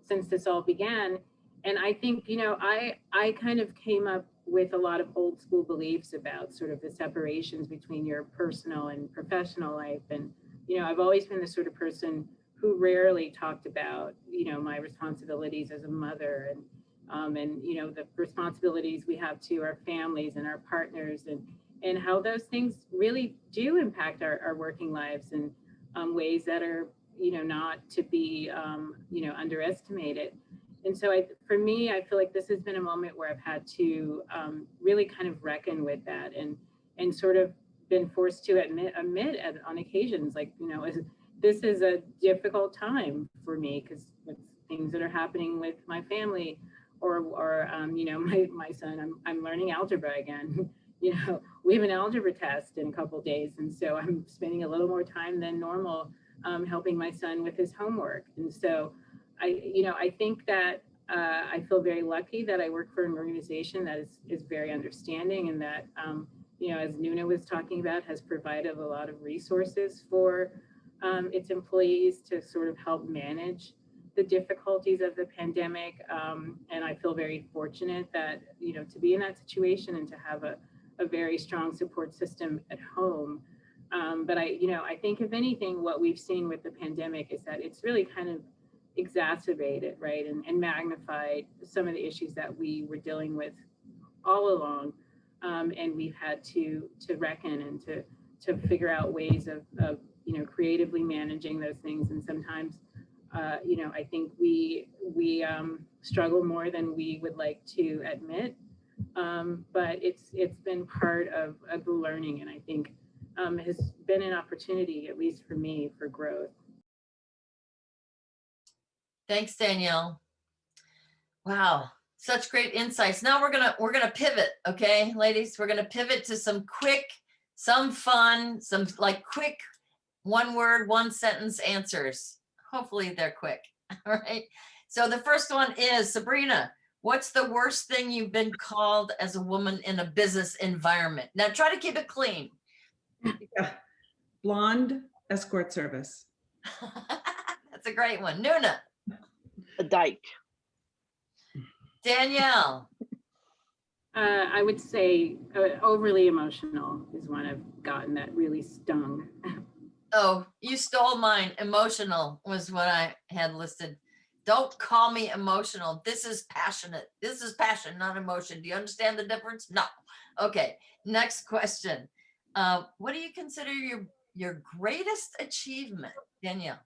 since this all began. And I think, I kind of came up with a lot of old school beliefs about sort of the separations between your personal and professional life. And, I've always been the sort of person who rarely talked about, my responsibilities as a mother and the responsibilities we have to our families and our partners and how those things really do impact our working lives in ways that are, not to be, underestimated. And so for me, I feel like this has been a moment where I've had to really kind of reckon with that and sort of been forced to admit on occasions, like, this is a difficult time for me because with things that are happening with my family or my son, I'm learning algebra again. We have an algebra test in a couple of days. And so I'm spending a little more time than normal helping my son with his homework. And so I think that I feel very lucky that I work for an organization that is very understanding and that, as Nuna was talking about, has provided a lot of resources for its employees to sort of help manage the difficulties of the pandemic. And I feel very fortunate that, to be in that situation and to have a very strong support system at home. But I think if anything, what we've seen with the pandemic is that it's really kind of exacerbated, right, and magnified some of the issues that we were dealing with all along, and we've had to reckon and to figure out ways of creatively managing those things. And sometimes, I think we struggle more than we would like to admit, but it's been part of the learning. And I think has been an opportunity, at least for me, for growth. Thanks, Danielle. Wow, such great insights. Now we're gonna pivot, okay, ladies? We're gonna pivot to some quick, some fun, some like quick one word, one sentence answers. Hopefully they're quick. All right. So the first one is Sabrina. What's the worst thing you've been called as a woman in a business environment? Now try to keep it clean. Yeah. Blonde escort service. That's a great one. Nuna. A dyke. Danielle. I would say overly emotional is one I've gotten that really stung. Oh, you stole mine. Emotional was what I had listed. Don't call me emotional. This is passionate. This is passion, not emotion. Do you understand the difference? No. Okay. Next question. What do you consider your greatest achievement, Danielle?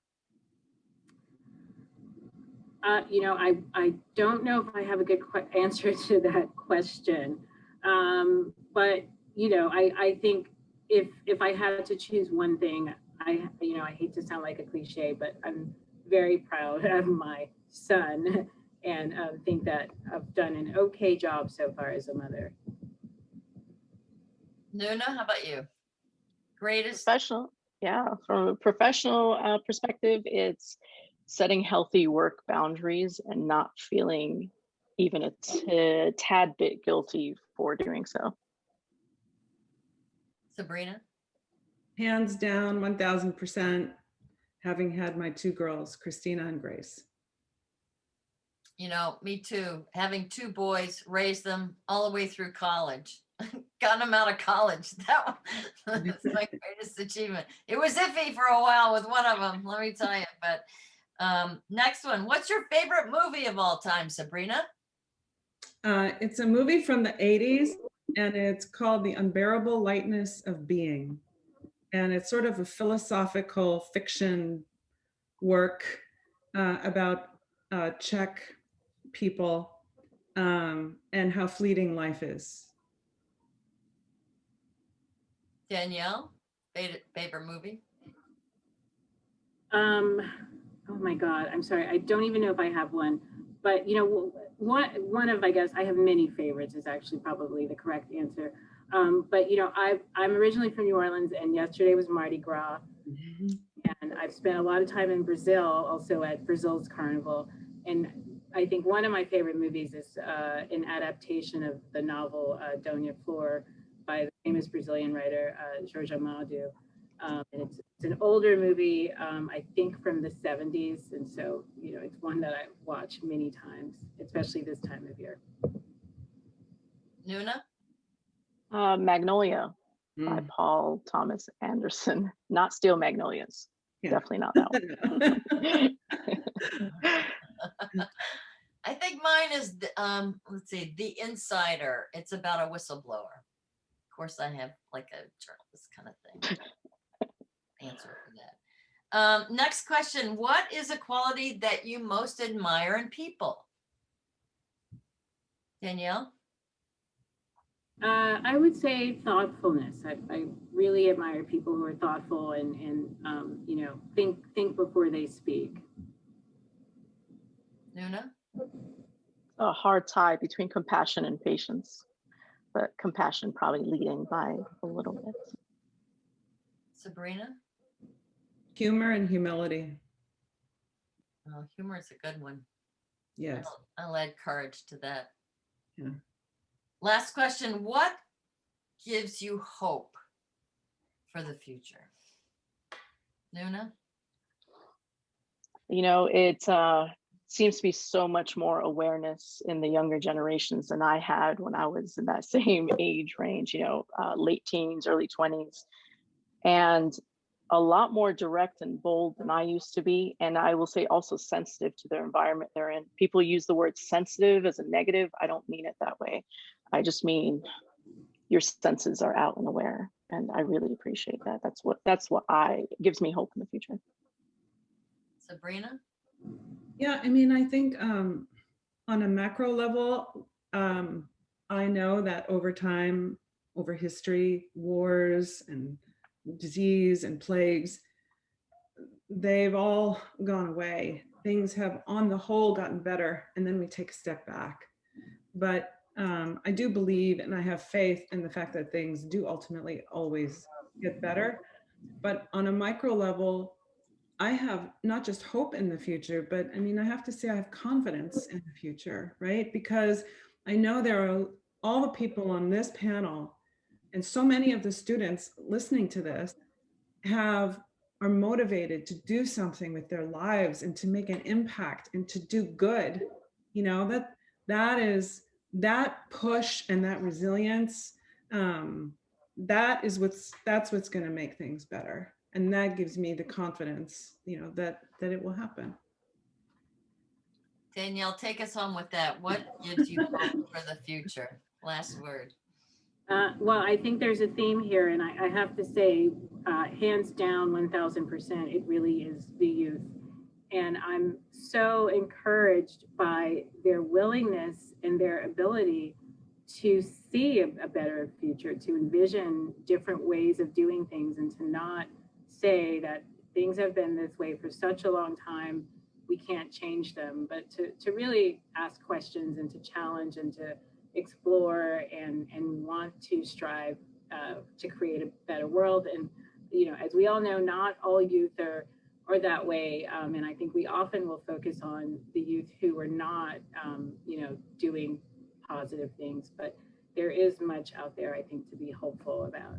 I don't know if I have a good answer to that question. But, I think if I had to choose one thing, I hate to sound like a cliche, but I'm very proud of my son and think that I've done an okay job so far as a mother. Nuna, how about you? Greatest? Professional. Yeah, from a professional perspective, it's setting healthy work boundaries and not feeling even a tad bit guilty for doing so. Sabrina? Hands down, 1000%, having had my two girls, Christina and Grace. You know, me too. Having two boys, raised them all the way through college, gotten them out of college. That's my greatest achievement. It was iffy for a while with one of them, let me tell you. But next one, what's your favorite movie of all time, Sabrina? It's a movie from the 80s, and it's called The Unbearable Lightness of Being. And it's sort of a philosophical fiction work about Czech people and how fleeting life is. Danielle, favorite movie? Oh my God, I'm sorry. I don't even know if I have one, but one of, I guess I have many favorites is actually probably the correct answer. But I'm originally from New Orleans, and yesterday was Mardi Gras. And I've spent a lot of time in Brazil, also at Brazil's Carnival. And I think one of my favorite movies is an adaptation of the novel Dona Flor by the famous Brazilian writer Jorge Amado. And it's an older movie, I think from the 70s. And so, it's one that I watch many times, especially this time of year. Nuna? Magnolia by Paul Thomas Anderson. Not Steel Magnolias. Yeah. Definitely not that one. I think mine is, let's see, The Insider. It's about a whistleblower. Of course, I have like a journalist kind of thing answer for that. Next question. What is a quality that you most admire in people? Danielle? I would say thoughtfulness. I really admire people who are thoughtful and think before they speak. Nuna? A hard tie between compassion and patience, but compassion probably leading by a little bit. Sabrina? Humor and humility. Oh, humor is a good one. Yes. I'll add courage to that. Yeah. Last question. What gives you hope for the future? Nuna? It seems to be so much more awareness in the younger generations than I had when I was in that same age range, late teens, early 20s. And a lot more direct and bold than I used to be. And I will say also sensitive to their environment they're in. People use the word sensitive as a negative. I don't mean it that way. I just mean your senses are out and aware. And I really appreciate that. That's what gives me hope in the future. Sabrina? Yeah, I think on a macro level, I know that over time, over history, wars and disease and plagues, they've all gone away. Things have on the whole gotten better, and then we take a step back. But I do believe and I have faith in the fact that things do ultimately always get better. But on a micro level, I have not just hope in the future, but I mean, I have to say I have confidence in the future, right? Because I know there are all the people on this panel and so many of the students listening to this are motivated to do something with their lives and to make an impact and to do good. You know, that is that push and that resilience, that's what's going to make things better. And that gives me the confidence, you know, that it will happen. Danielle, take us home with that. What gives you hope for the future? Last word. Well, I think there's a theme here, and I have to say, hands down, 1000%, it really is the youth. And I'm so encouraged by their willingness and their ability to see a better future, to envision different ways of doing things, and to not say that things have been this way for such a long time, we can't change them, but to really ask questions and to challenge and to explore and want to strive to create a better world. And, you know, as we all know, not all youth are that way. And I think we often will focus on the youth who are not, you know, doing positive things, but there is much out there, I think, to be hopeful about.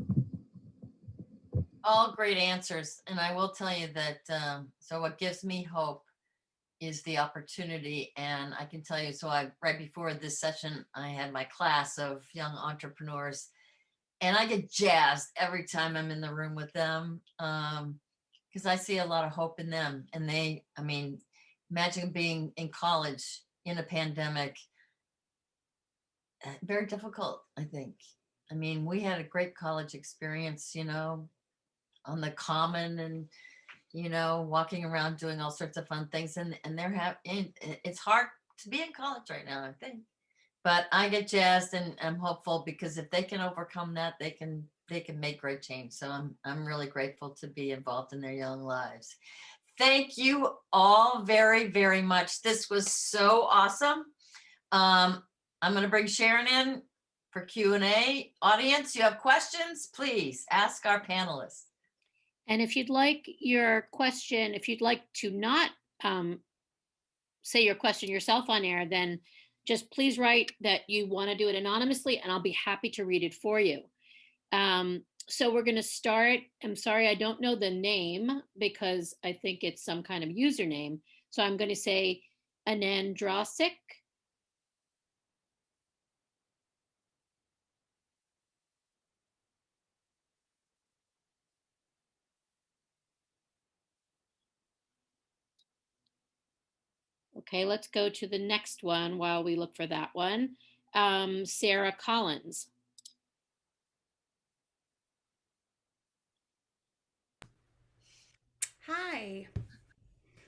All great answers. And I will tell you that, so what gives me hope is the opportunity. And I can tell you, so right before this session, I had my class of young entrepreneurs, and I get jazzed every time I'm in the room with them, because I see a lot of hope in them. And I mean, imagine being in college in a pandemic. Very difficult, I think. I mean, we had a great college experience, you know, on the common, and you know, walking around doing all sorts of fun things, and it's hard to be in college right now, I think. But I get jazzed and I'm hopeful, because if they can overcome that, they can make great change. So I'm really grateful to be involved in their young lives. Thank you all very, very much. This was so awesome. I'm going to bring Sharon in for Q&A. Audience, you have questions? Please ask our panelists. And if you'd like your question, if you'd like to not say your question yourself on air, then just please write that you want to do it anonymously, and I'll be happy to read it for you. So we're going to start. I'm sorry, I don't know the name because I think it's some kind of username. So I'm going to say Anandrasik. Okay, let's go to the next one while we look for that one. Sarah Collins. Hi.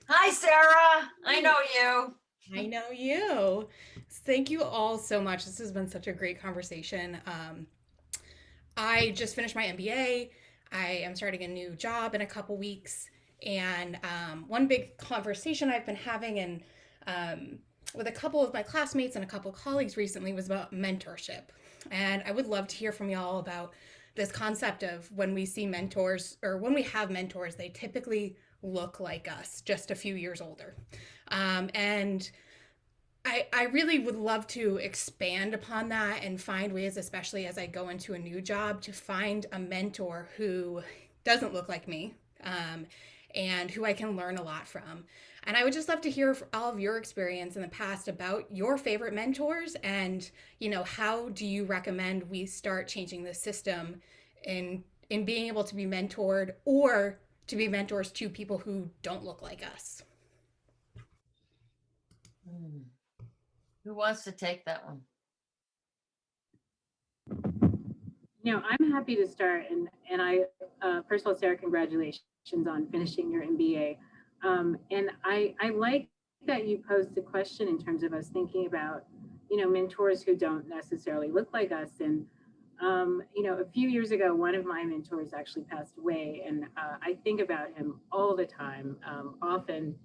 Hi, Sarah. I know you. I know you. Thank you all so much. This has been such a great conversation. I just finished my MBA. I am starting a new job in a couple weeks. And one big conversation I've been having with a couple of my classmates and a couple of colleagues recently was about mentorship. And I would love to hear from y'all about this concept of when we see mentors, or when we have mentors, they typically look like us, just a few years older. And I really would love to expand upon that and find ways, especially as I go into a new job, to find a mentor who doesn't look like me, and who I can learn a lot from. And I would just love to hear all of your experience in the past about your favorite mentors, and, you know, how do you recommend we start changing the system in being able to be mentored, or to be mentors to people who don't look like us. Who wants to take that one? You know, I'm happy to start. And I, first of all, Sarah, congratulations on finishing your MBA. And I like that you posed the question in terms of us thinking about, you know, mentors who don't necessarily look like us. And A few years ago, one of my mentors actually passed away, and I think about him all the time. Often,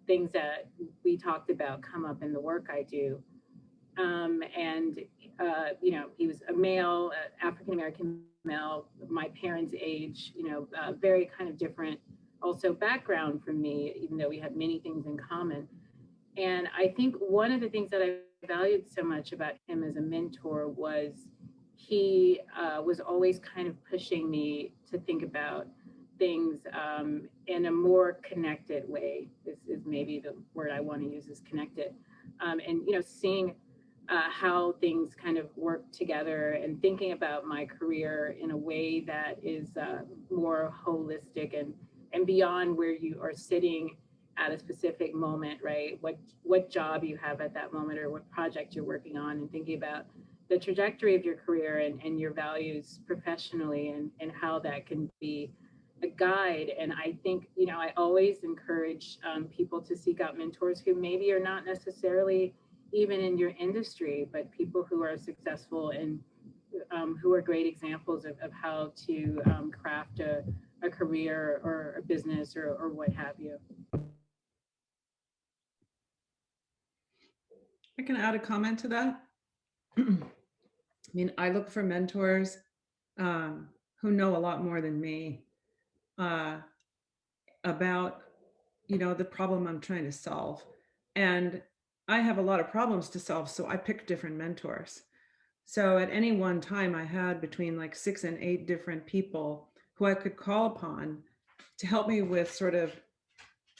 things that we talked about come up in the work I do. He was a male, African American male, my parents' age, very kind of different also background from me, even though we had many things in common. And I think one of the things that I valued so much about him as a mentor was he was always kind of pushing me to think about things in a more connected way. This is maybe the word I want to use, is connected. Seeing how things kind of work together and thinking about my career in a way that is more holistic and beyond where you are sitting at a specific moment, right? What job you have at that moment or what project you're working on, and thinking about the trajectory of your career and your values professionally, and how that can be a guide. And I think, I always encourage people to seek out mentors who maybe are not necessarily even in your industry, but people who are successful and who are great examples of how to craft a career or a business or what have you. I can add a comment to that. I mean, I look for mentors who know a lot more than me about, the problem I'm trying to solve. And I have a lot of problems to solve, so I pick different mentors. So at any one time, I had between like 6 and 8 different people who I could call upon to help me with sort of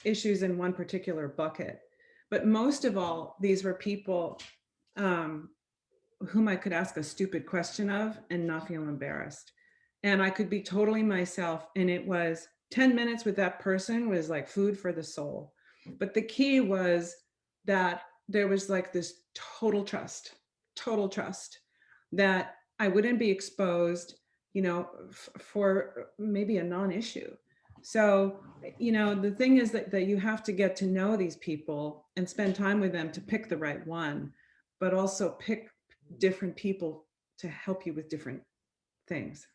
issues in one particular bucket. But most of all, these were people whom I could ask a stupid question of and not feel embarrassed. And I could be totally myself. And it was 10 minutes with that person was like food for the soul. But the key was that there was like this total trust that I wouldn't be exposed, for maybe a non-issue. So, the thing is that you have to get to know these people and spend time with them to pick the right one, but also pick different people to help you with different things.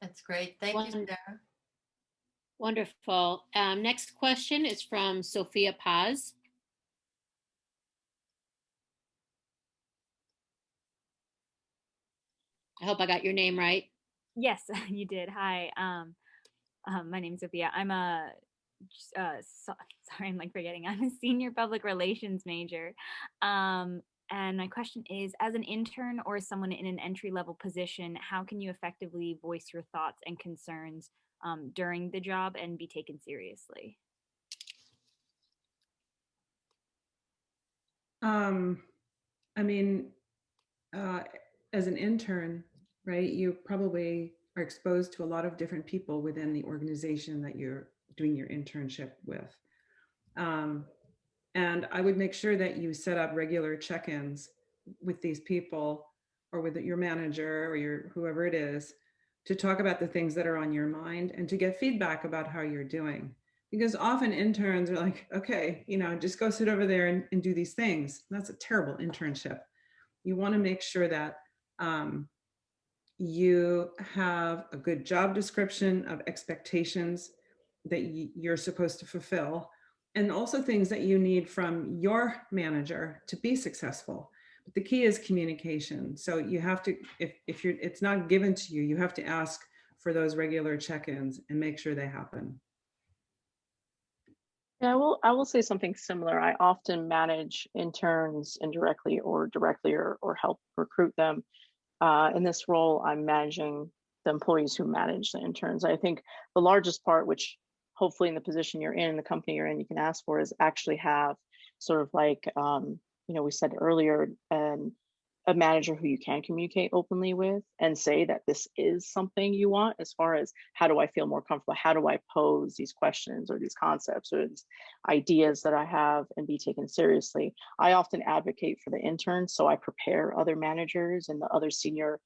That's great. Thank you, Sarah. Wonderful. Next question is from Sophia Paz. I hope I got your name right. Yes, you did. Hi, my name's Sophia. I'm sorry, I'm like forgetting. I'm a senior public relations major. And my question is, as an intern or someone in an entry-level position, how can you effectively voice your thoughts and concerns during the job and be taken seriously? I mean, as an intern, right, you probably are exposed to a lot of different people within the organization that you're doing your internship with. And I would make sure that you set up regular check-ins with these people or with your manager or your whoever it is to talk about the things that are on your mind and to get feedback about how you're doing. Because often interns are like, okay, just go sit over there and do these things. That's a terrible internship. You want to make sure that you have a good job description of expectations that you're supposed to fulfill, and also things that you need from your manager to be successful. But the key is communication. So you have to, if it's not given to you, you have to ask for those regular check-ins and make sure they happen. Yeah, I will say something similar. I often manage interns indirectly or directly or help recruit them. In this role, I'm managing the employees who manage the interns. I think the largest part, which hopefully in the position you're in, the company you're in, you can ask for, is actually have sort of like, we said earlier, a manager who you can communicate openly with and say that this is something you want, as far as how do I feel more comfortable? How do I pose these questions or these concepts or these ideas that I have and be taken seriously? I often advocate for the interns, so I prepare other managers and the other senior,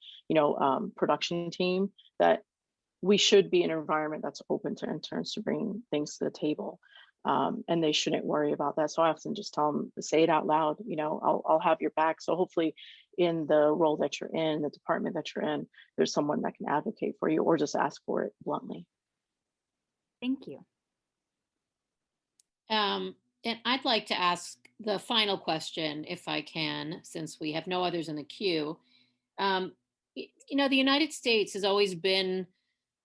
production team that we should be in an environment that's open to interns to bring things to the table. and they shouldn't worry about that. So I often just tell them to say it out loud. You know, I'll have your back. So hopefully, in the role that you're in, the department that you're in, there's someone that can advocate for you, or just ask for it bluntly. Thank you. And I'd like to ask the final question, if I can, since we have no others in the queue. You know, the United States has always been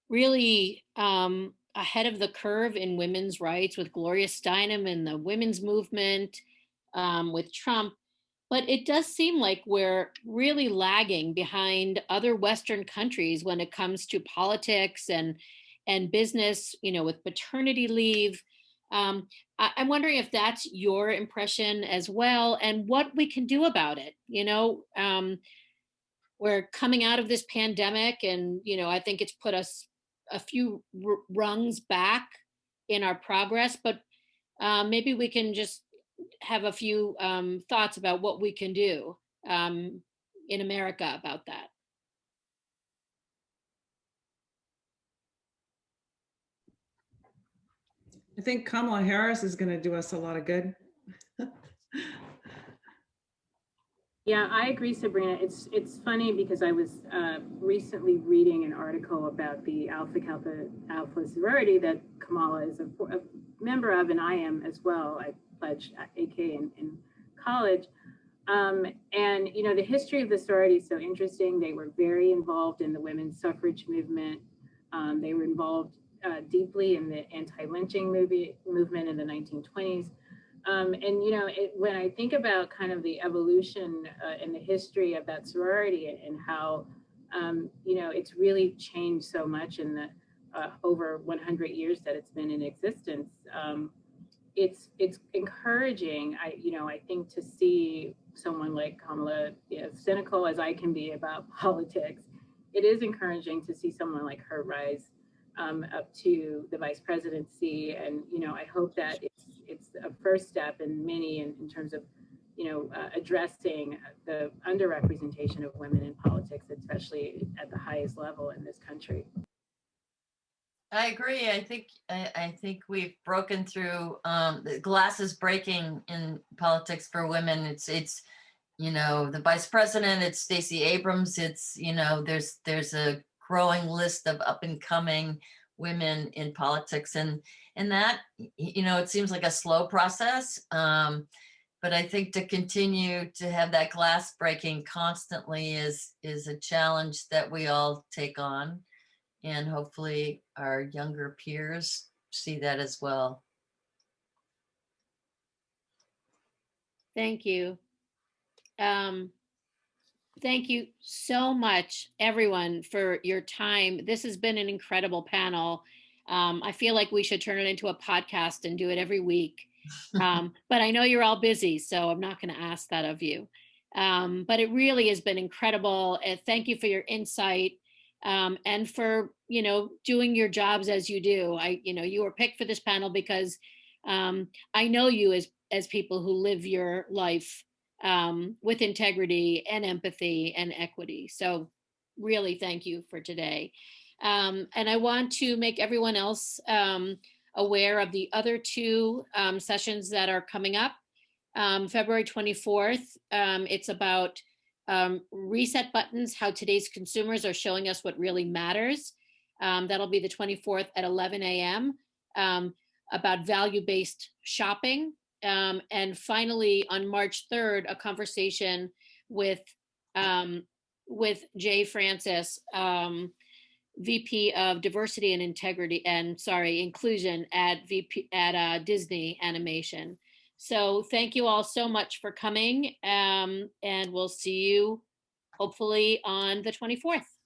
really ahead of the curve in women's rights with Gloria Steinem and the women's movement, with Trump. But it does seem like we're really lagging behind other Western countries when it comes to politics and business, you know, with paternity leave. I'm wondering if that's your impression as well, and what we can do about it. You know, we're coming out of this pandemic, and you know, I think it's put us a few rungs back in our progress, but maybe we can just have a few thoughts about what we can do in America about that. I think Kamala Harris is going to do us a lot of good. Yeah, I agree, Sabrina. It's funny because I was recently reading an article about the Alpha Kappa Alpha sorority that Kamala is a member of, and I am as well. I pledged AK in college. And you know, the history of the sorority is so interesting. They were very involved in the women's suffrage movement. They were involved deeply in the anti-lynching movement in the 1920s. And you know, when I think about kind of the evolution and the history of that sorority and how you know, it's really changed so much in the over 100 years that it's been in existence. It's encouraging. I think to see someone like Kamala, you know, cynical as I can be about politics, it is encouraging to see someone like her rise up to the vice presidency. And you know, I hope that it's a first step in many in terms of, you know, addressing the underrepresentation of women in politics, especially at the highest level in this country. I agree. I think we've broken through, the glass is breaking in politics for women. It's you know, the vice president, it's Stacey Abrams. It's, you know, there's a growing list of up and coming women in politics, and that, you know, it seems like a slow process. But I think to continue to have that glass breaking constantly is a challenge that we all take on. And hopefully our younger peers see that as well. Thank you. Thank you so much, everyone, for your time. This has been an incredible panel. I feel like we should turn it into a podcast and do it every week. But I know you're all busy, so I'm not going to ask that of you. But it really has been incredible. Thank you for your insight, and for, you know, doing your jobs as you do. You were picked for this panel because I know you as people who live your life with integrity and empathy and equity. So really thank you for today. And I want to make everyone else aware of the other two sessions that are coming up. February 24th, it's about reset buttons, how today's consumers are showing us what really matters. That'll be the 24th at 11 a.m. About value-based shopping. And finally, on March 3rd, a conversation with Jay Francis, VP of Diversity and Inclusion at Disney Animation. So thank you all so much for coming, and we'll see you hopefully on the 24th.